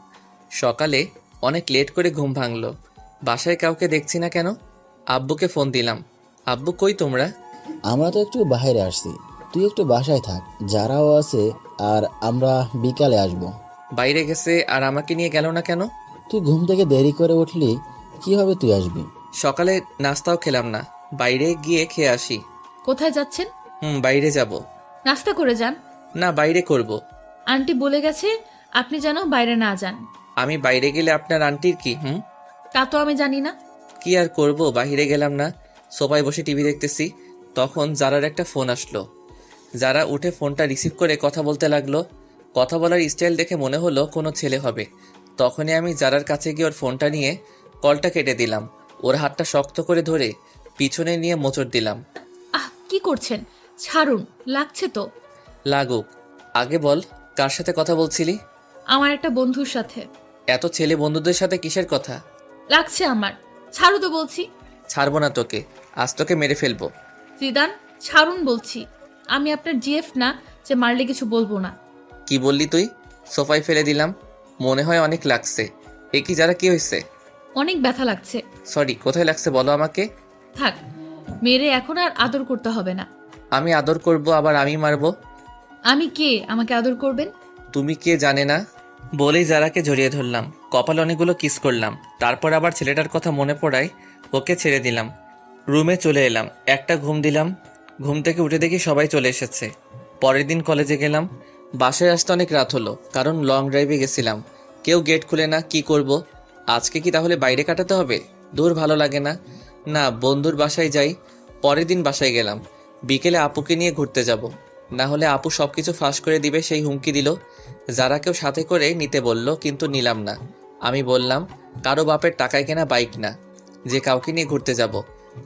সকালে অনেক লেট করে ঘুম ভাঙলো। বাসায় কাউকে দেখছি না কেন। আব্বুকে ফোন দিলাম। আব্বু, কই তোমরা? আমরা তো একটু বাইরে আসছি, তুই একটু বাসায় থাক, যারাও আছে, আর আমরা বিকালে আসব। বাইরে গেছে আর আমাকে নিয়ে গেল না কেন? তুই ঘুম থেকে দেরি করে উঠলি, কিভাবে তুই আসবি? সকালে নাস্তাও খেলাম না, বাইরে গিয়ে খেয়ে আসি। কোথায় যাচ্ছেন? বাইরে যাব। নাস্তা করে যান। না, বাইরে করব। আন্টি বলে গেছে আপনি যেন বাইরে না যান। আমি বাইরে গেলে আপনার আন্টির কি? তা তো আমি জানি না। কি আর করব, বাইরে গেলাম না, সোফায় বসে টিভি দেখতেছি। তখন যারার একটা ফোন আসলো। যারা উঠে ফোনটা রিসিভ করে কথা বলতে লাগলো। কথা বলার স্টাইল দেখে মনে হলো কোনো ছেলে হবে। তখনই আমি যারার কাছে গিয়ে ওর ফোনটা নিয়ে কলটা কেটে দিলাম। ওর হাতটা শক্ত করে ধরে পিছনে নিয়ে মোচড় দিলাম। কি করছেন? ছাড়ুন, লাগছে তো। লাগুক, আগে বল কার সাথে কথা বলছিলি? আমার একটা বন্ধুর সাথে। এত ছেলে বন্ধুদের সাথে কিসের কথা? লাগছে আমার, ছাড়ু তো বলছি। ছাড়বো না তোকে, আজ তোকে মেরে ফেলবো। জিদান, ছাড়ুন বলছি। আমি আপনার জিএফ না যে মারলে কিছু বলবো না। কি বললি তুই? সোফায় ফেলে দিলাম। মনে হয় অনেক লাগছে। এ কি, যারা কি হয়েছে? অনেক ব্যথা লাগছে। সরি, কোথায় লাগছে বলো আমাকে। থাক, মেরে এখন আর আদর করতে হবে না। আমি আদর করব, আবার আমি মারবো? আমি কে আমাকে আদর করবেন? তুমি কে জানে না। বলেই যারাকে জড়িয়ে ধরলাম, কপালে অনেকগুলো কিস করলাম। তারপর আবার ছেলেটার কথা মনে পড়ায় ওকে ছেড়ে দিলাম। রুমে চলে এলাম, একটা ঘুম দিলাম। ঘুম থেকে উঠে দেখি সবাই চলে এসেছে। পরের দিন কলেজে গেলাম। বাসায় আসতে অনেক রাত হলো, কারণ লং ড্রাইভে গেছিলাম। কেউ গেট খুলে না, কি করব? আজকে কি তাহলে বাইরে কাটাতে হবে? দূর, ভালো লাগে না। না, বন্ধুর বাসায় যাই। পরের দিন বাসায় গেলাম। বিকেলে আপুকে নিয়ে ঘুরতে যাব, না হলে আপু সব কিছু ফাঁস করে দিবে, সেই হুমকি দিল। যারা কেউ সাথে করে নিতে বলল, কিন্তু নিলাম না। আমি বললাম কারো বাপের টাকায় কেনা বাইক না যে কাউকে নিয়ে ঘুরতে যাব।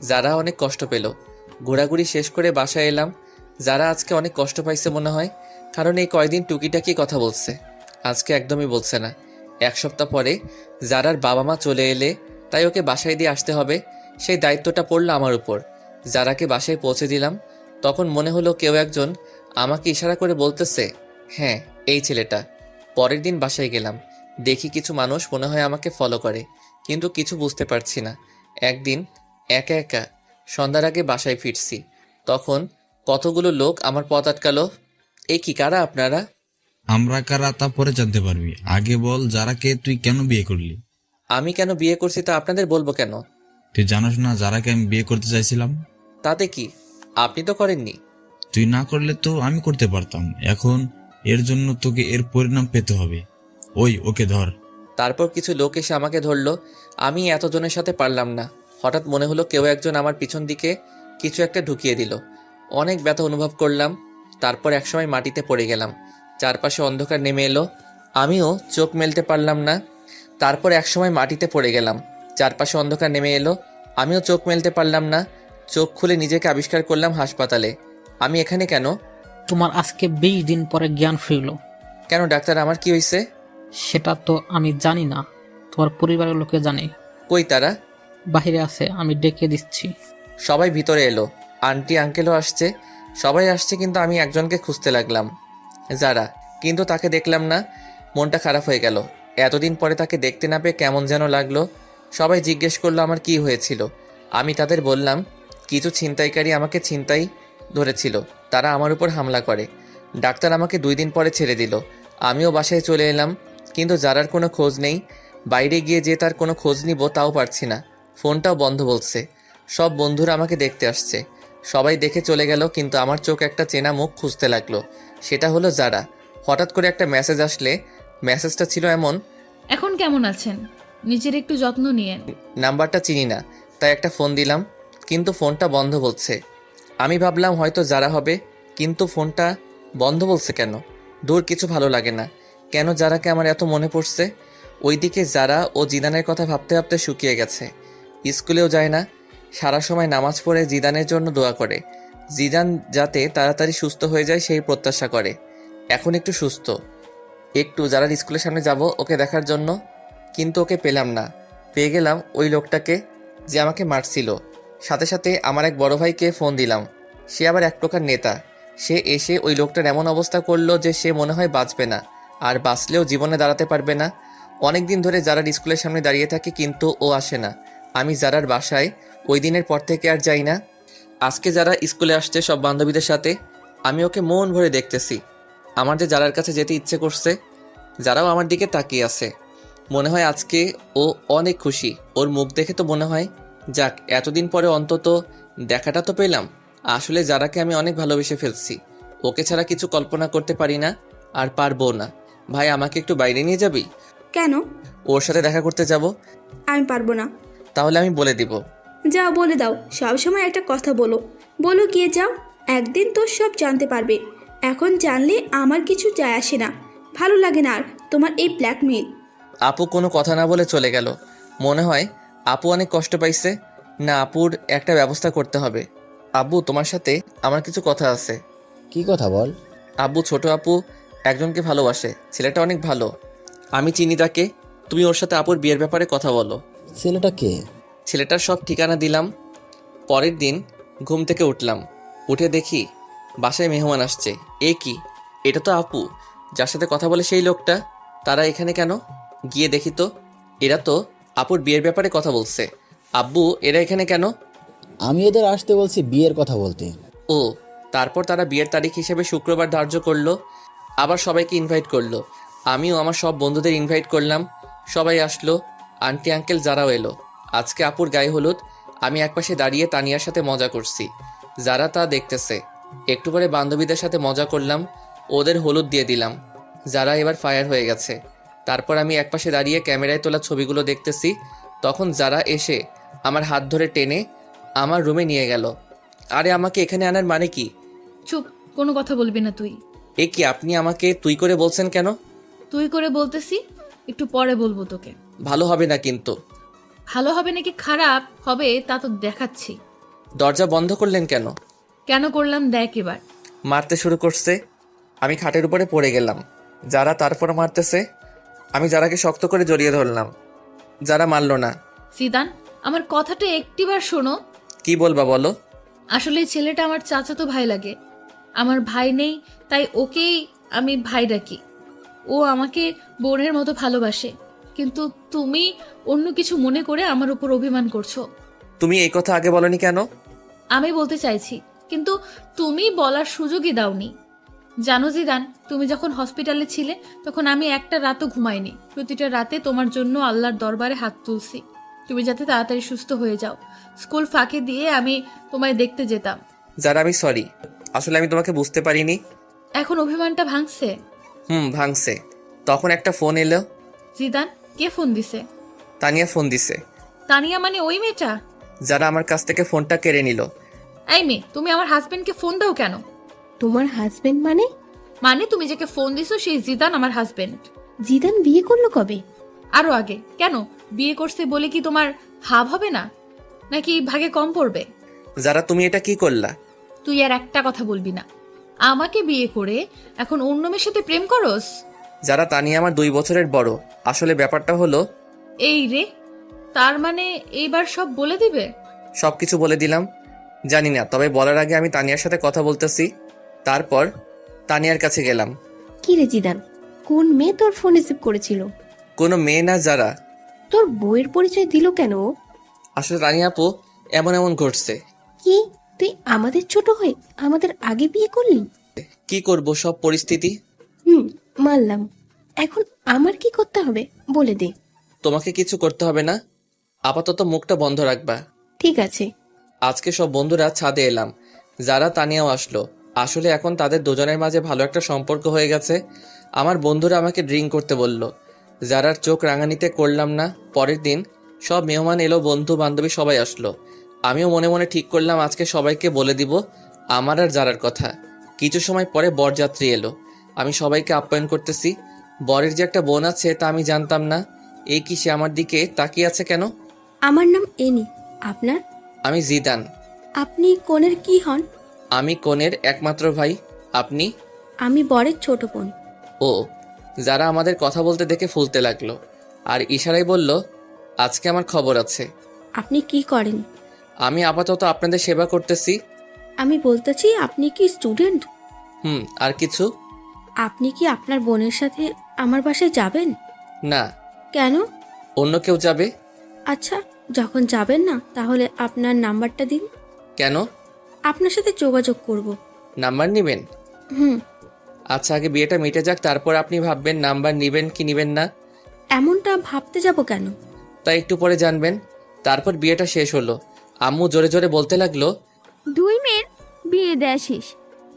যারা অনেক কষ্ট পেল। ঘোরাঘুরি শেষ করে বাসায় এলাম। যারা আজকে অনেক কষ্ট পাইছে মনে হয়, কারণ এই কয়দিন টুকিটাকি কথা বলছে, আজকে একদমই বলছে না। 1 সপ্তাহ পরে যারার বাবা মা চলে এলে, তাই ওকে বাসায় দিয়ে আসতে হবে, সেই দায়িত্বটা পড়লো আমার উপর। যারাকে বাসায় পৌঁছে দিলাম, তখন মনে হলো কেউ একজন আমাকে ইশারা করে বলতেছে, হ্যাঁ এই ছেলেটা। পরের দিন বাসায় গেলাম, দেখি কিছু মানুষ মনে হয় আমাকে ফলো করে, কিন্তু কিছু বুঝতে পারছি না। একদিন একা একা সন্ধ্যার আগে বাসায় ফিরছি, তখন কতগুলো লোক আমার পথ আটকালো। এই কি, কারা আপনারা? আমরা কারা তা পরে জানতে পারবি, আগে বল যারাকে তুই কেন বিয়ে করলি? আমি কেন বিয়ে করছি তা আপনাদের বলবো কেন? তুই জানোস না যারাকে আমি বিয়ে করতে চাইছিলাম? তাতে কি, আপনি তো করেননি। তুই না করলে তো আমি করতে পারতাম। এখন এর জন্য তোকে এর পরিণাম পেতে হবে। ওকে ধর। তারপর কিছু লোক এসে আমাকে ধরলো। আমি এতজনের সাথে পারলাম না। হঠাৎ মনে হলো কেউ একজন আমার পিছন দিকে কিছু একটা ঢুকিয়ে দিল। অনেক ব্যথা অনুভব করলাম। তারপর একসময় মাটিতে পড়ে গেলাম। চারপাশে অন্ধকার নেমে এলো, আমিও চোখ মেলতে পারলাম না। তারপর একসময় মাটিতে পড়ে গেলাম, চারপাশে অন্ধকার নেমে এলো, আমিও চোখ মেলতে পারলাম না। চোখ খুলে নিজেকে আবিষ্কার করলাম হাসপাতালে। আমি এখানে কেন? তোমার আজকে 20 দিন পরে জ্ঞান ফিরল। কেন ডাক্তার, আমার কি হয়েছে? সেটা তো আমি জানি না, তোমার পরিবারের লোকে জানে। কই তারা? বাহিরে আছে, আমি ডেকে দিচ্ছি। সবাই ভিতরে এলো, আন্টি আঙ্কেলও আসছে, সবাই আসছে, কিন্তু আমি একজনকে খুঁজতে লাগলাম, যারা, কিন্তু তাকে দেখলাম না। মনটা খারাপ হয়ে গেল। এতদিন পরে তাকে দেখতে না পেয়ে কেমন যেন লাগলো। সবাই জিজ্ঞেস করলো আমার কি হয়েছিল। আমি তাদের বললাম কিছু ছিনতাইকারী আমাকে ছিনতাই ধরেছিল, তারা আমার উপর হামলা করে। ডাক্তার আমাকে 2 দিন পরে ছেড়ে দিল। আমিও বাসায় চলে এলাম, কিন্তু যারার কোনো খোঁজ নেই। বাইরে গিয়ে যে তার কোনো খোঁজ নিব তাও পারছি না, ফোনটাও বন্ধ বলছে। সব বন্ধুরা আমাকে দেখতে আসছে, সবাই দেখে চলে গেল, কিন্তু আমার চোখ একটা চেনা মুখ খুঁজতে লাগলো। সেটা হলো যারা। হঠাৎ করে একটা মেসেজ আসলে, মেসেজটা ছিল এমন: এখন কেমন আছেন, নিজের একটু যত্ন নিয়েন। নাম্বারটা চিনি না, তাই একটা ফোন দিলাম, কিন্তু ফোনটা বন্ধ বলছে। আমি ভাবলাম হয়তো যারা হবে, কিন্তু ফোনটা বন্ধ বলছে কেন? দূর, কিছু ভালো লাগে না। কেন যারাকে আমার এত মনে পড়ছে? ওইদিকে যারা ও জিদানের কথা ভাবতে ভাবতে শুকিয়ে গেছে। স্কুলেও যায় না, সারা সময় নামাজ পড়ে জিদানের জন্য দোয়া করে। জিদান যাতে তাড়াতাড়ি সুস্থ হয়ে যায় সেই প্রত্যাশা করে। এখন একটু সুস্থ, একটু যারা স্কুলের সামনে যাব ওকে দেখার জন্য, কিন্তু ওকে পেলাম না। পেয়ে গেলাম ওই লোকটাকে যে আমাকে মারছিল। সাথে সাথে আমার এক বড় ভাইকে ফোন দিলাম, সে আবার এক প্রকার নেতা। সে এসে ওই লোকটার এমন অবস্থা করলো যে সে মনে হয় বাঁচবে না, আর বাঁচলেও জীবনে দাঁড়াতে পারবে না। অনেক দিন ধরে যারার স্কুলের সামনে দাঁড়িয়ে থাকে, কিন্তু ও আসে না। আমি যারার বাসায় ওই দিনের পর থেকে আর যাই না। আজকে যারা স্কুলে আসছে সব বান্ধবীদের সাথে, আমি ওকে মন ভরে দেখতেছি। আমার যে যারার কাছে যেতে ইচ্ছে করছে, যারাও আমার দিকে তাকিয়ে আছে। মনে হয় আজকে ও অনেক খুশি। ওর মুখ দেখে তো মনে হয় যাক, এতদিন পরে অন্তত দেখাটা তো পেলাম। আসলে যারাকে আমি অনেক ভালোবেসে ফেলছি। ওকে ছাড়া কিছু কল্পনা করতে পারি না, আর পারবো না। ভাই, আমাকে একটু বাইরে নিয়ে যাবি? কেন? ওর সাথে দেখা করতে যাব। আমি পারবো না। তাহলে আমি বলে দিব। যাও, বলে দাও। সব সময় একটা কথা বলো, বলো গিয়ে যাও। একদিন তো সব জানতে পারবে। এখন জানলে আমার কিছু যায় আসে না। ভালো লাগে না আর তোমার এই ব্ল্যাকমেইল। আপু কোনো কথা না বলে চলে গেল। মনে হয় আপু অনেক কষ্ট পাইছে। না, আপুর একটা ব্যবস্থা করতে হবে। আব্বু, তোমার সাথে আমার কিছু কথা আছে। কি কথা বল? আব্বু, ছোট আপু একজনকে ভালোবাসে, ছেলেটা অনেক ভালো। আমি চিনি তাকে। তুমি ওর সাথে আপুর বিয়ের ব্যাপারে কথা বলো। ছেলেটা কে? ছেলেটার সব ঠিকানা দিলাম। পরের দিন ঘুম থেকে উঠলাম, উঠে দেখি বাসায় মেহমান আসছে। এ কি, এটা তো আপু, যার সাথে কথা বলে সেই লোকটা। তারা এখানে কেন? গিয়ে দেখি তো, এরা তো আপুর বিয়ের ব্যাপারে কথা বলছে। আব্বু, এরা এখানে কেন? আমি এদের আসতে বলছি বিয়ের কথা বলতে। ও, তারপর তারা বিয়ের তারিখ হিসেবে শুক্রবার ধার্য করলো। আবার সবাইকে ইনভাইট করলো। আমিও আমার সব বন্ধুদের ইনভাইট করলাম। সবাই আসলো, আন্টি আঙ্কেল যারাও এলো। আজকে আপুর গায়ে হলুদ। আমি একপাশে দাঁড়িয়ে তানিয়ার সাথে মজা করছি, যারা তা দেখতেছে। একটু পরে বান্ধবীদের সাথে মজা করলাম, ওদের হলুদ দিয়ে দিলাম। যারা এবার ফায়ার হয়ে গেছে। তারপর আমি একপাশে দাঁড়িয়ে ক্যামেরায় তোলা ছবিগুলো দেখতেছি। তখন যারা এসে আমার হাত ধরে টেনে আমার রুমে নিয়ে গেল। আরে, আমাকে এখানে আনার মানে কি? চুপ, কোনো কথা বলবি না তুই। এ কি, আপনি আমাকে তুই করে বলছেন কেন? তুই করে বলতেছি, একটু পরে বলবো তোকে। ভালো হবে না কিন্তু। ভালো হবে নাকি খারাপ হবে তা তো দেখাচ্ছি। দরজা বন্ধ করলেন কেন? কেন করলাম দেখ এবার। মারতে শুরু করছে। আমি খাটের উপরে পড়ে গেলাম। যারা তারপরে মারতেছে। আমি যারাকে শক্ত করে জড়িয়ে ধরলাম। যারা মারলো না। সিদান, আমার কথাটা একটিবার শোনো। কি বলবা বলো? আসলে ছেলেটা আমার চাচাতো ভাই লাগে। আমার ভাই নেই, তাই ওকেই আমি ভাই ডাকি। ও আমাকে বোনের মতো ভালোবাসে, কিন্তু তুমি অন্য কিছু মনে করে আমার উপর অভিমান করছো। তুমি এই কথা আগে বলনি কেন? আমি বলতে চাইছি, কিন্তু তুমি বলার সুযোগই দাওনি। জানো জিদান, তুমি যখন হসপিটালে ছিলে তখন আমি একটা রাতও ঘুমাইনি। প্রতিটা রাতে তোমার জন্য আল্লাহর দরবারে হাত তুলছি, তুমি যাতে তাড়াতাড়ি সুস্থ হয়ে যাও। স্কুল ফাঁকে দিয়ে আমি তোমায় দেখতে যেতাম। যারা আমি সরি, আসলে আমি তোমাকে বুঝতে পারিনি। এখন অভিমানটা ভাঙছে? ভাঙছে। তখন একটা ফোন এলো। জিদান, কে ফোন দিছে? তানিয়া ফোন দিছে। তানিয়া মানে ওই মেয়েটা? যারা আমার কাছ থেকে ফোনটা কেড়ে নিল। এই মেয়ে, তুমি আমার হাজবেন্ডকে ফোন দাও কেন? তোমার হাজবেন্ড মানে? মানে তুমি যাকে ফোন দিছো সেই জিদান আমার হাজবেন্ড। জিদান বিয়ে করলো কবে? আরো আগে। কেন, বিয়ে করছে বলে কি তোমার হাব হবে না, নাকি ভাগে কম পড়বে? যারা তুমি এটা কি করলা? তুই আর একটা কথা বলবি না। আমাকে বিয়ে করে এখন অন্য মেয়ের সাথে প্রেম করস? যারা তানিয়া আমার 2 বছরের বড়। আসলে ব্যাপারটা হলো, এই রে, তার মানে এইবার সব বলে দিবে? সবকিছু বলে দিলাম। জানি না, তবে বলার আগে আমি তানিয়ার সাথে কথা বলতেছি। তারপর তানিয়ার কাছে গেলাম। কি রে জিদান, কোন মেয়ে তোর ফোন রিসিভ করেছিল? কোনো মেয়ে না, যারা। তোর বউয়ের পরিচয় দিল কেন? আসলে তানিয়া আপু, এমন ঘটছে। কি, তুই আমাদের ছোট হয়ে আমাদের আগে বিয়ে করলি? কি করব, সব পরিস্থিতি। মানলাম। এখন আমার কি করতে হবে বলে দে। তোমাকে কিছু করতে হবে না, আপাতত মুখটা বন্ধ রাখবা। ঠিক আছে। আজকে সব বন্ধুরা ছাদে এলাম। যারা তানিয়াও আসলো। আসলে এখন তাদের দুজনের মাঝে ভালো একটা সম্পর্ক হয়ে গেছে। আমার বন্ধুরা আমাকে ড্রিঙ্ক করতে বলল। যারার চোখ রাঙানিতে করলাম না। পরের দিন সব মেহমান এলো, বন্ধু বান্ধবী সবাই আসলো। আমিও মনে মনে ঠিক করলাম আজকে সবাইকে বলে দিব আমার আর যারার কথা। কিছু সময় পরে বরযাত্রী এলো। আমি সবাইকে আপ্যায়ন করতেছি। বরের যে একটা বোন আছে তা আমি জানতাম না। এই কি, সে আমার দিকে তাকিয়ে আছে কেন? আমার নাম এনি। আপনার? আমি জিদান। আপনি কনের কি হন? আমি কনের একমাত্র ভাই। আপনি? আমি বরের ছোট বোন। ও। যারা আমাদের কথা বলতে দেখে ফুলতে লাগলো আর ইশারায় বলল, আজকে আমার খবর আছে। আপনি কি করেন? আমি আপাতত আপনাদের সেবা করতেছি। আমি বলতেছি, আপনি কি স্টুডেন্ট? আর কিছু? আপনি কি আপনার বোনের সাথে আমার বাসায় যাবেন? না। কেন? অন্য কেউ যাবে। আচ্ছা, যখন যাবেন না তাহলে আপনার নাম্বারটা দিন। কেন? আপনার সাথে যোগাযোগ করব। নাম্বার নিবেন? হুম। আচ্ছা, আগে বিয়েটা মিটে যাক, তারপর আপনি ভাববেন নাম্বার নিবেন কি নিবেন না। এমনটা ভাবতে যাব কেন? তাই একটু পরে জানবেন। তারপর বিয়েটা শেষ হলো। আম্মু জোরে জোরে বলতে লাগলো, 2 মেয়ের বিয়ে দেয়া শেষ,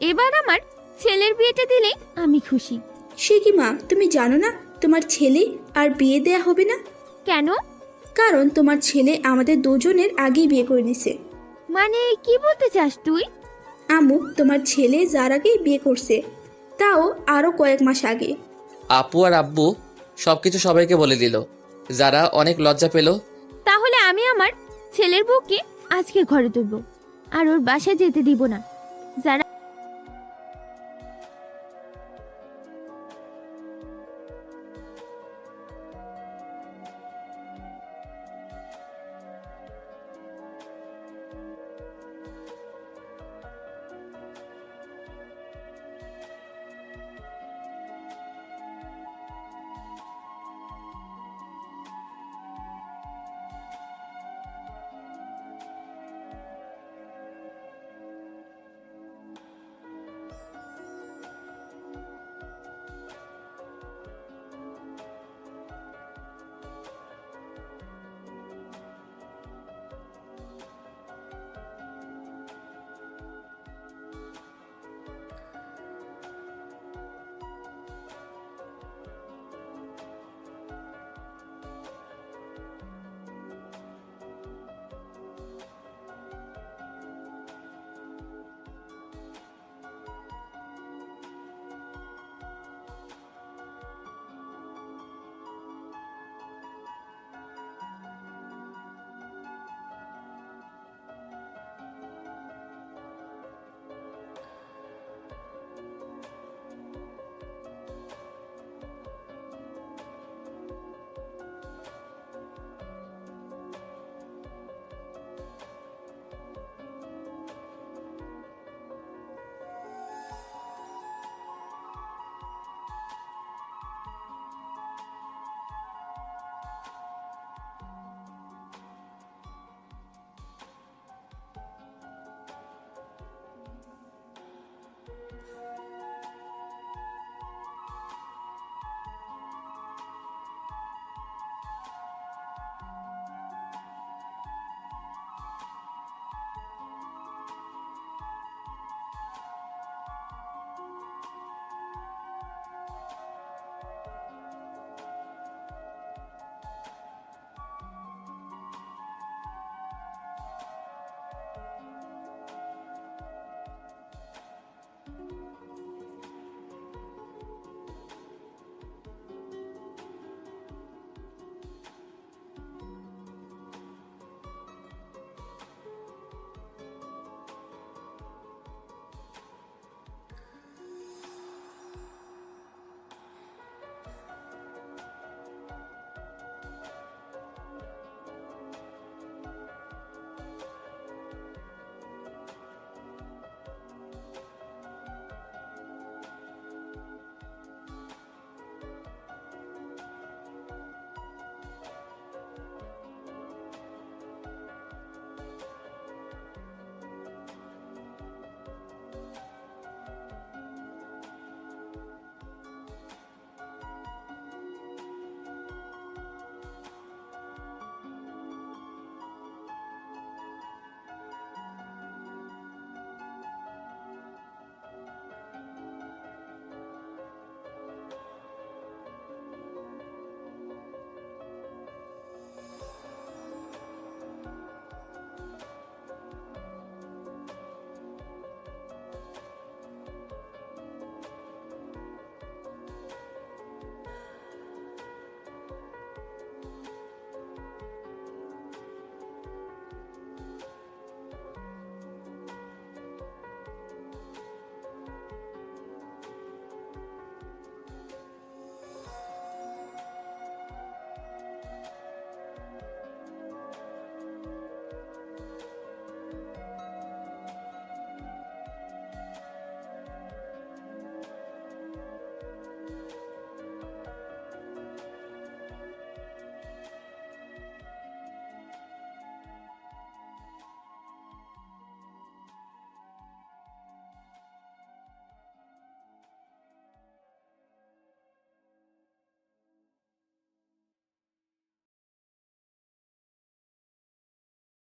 এবার আমার ছেলের বিয়েটা দিলেই আমি খুশি। সে কি মা, তুমি জানো না তোমার ছেলে আর বিয়ে দেয়া হবে না? কেন? কারণ তোমার ছেলে আমাদের দুজনের আগেই বিয়ে করে নিছে। মানে কি বলতে চাস তুই? আম্মু, তোমার ছেলে যার আগেই বিয়ে করছে, তাও আরো কয়েক মাস আগে। আপু আর আব্বু সবকিছু সবাইকে বলে দিল। যারা অনেক লজ্জা পেল। তাহলে আমি আমার ছেলের বউকে আজকে ঘরে তুলবো আর ওর বাসায় যেতে দিব না। যারা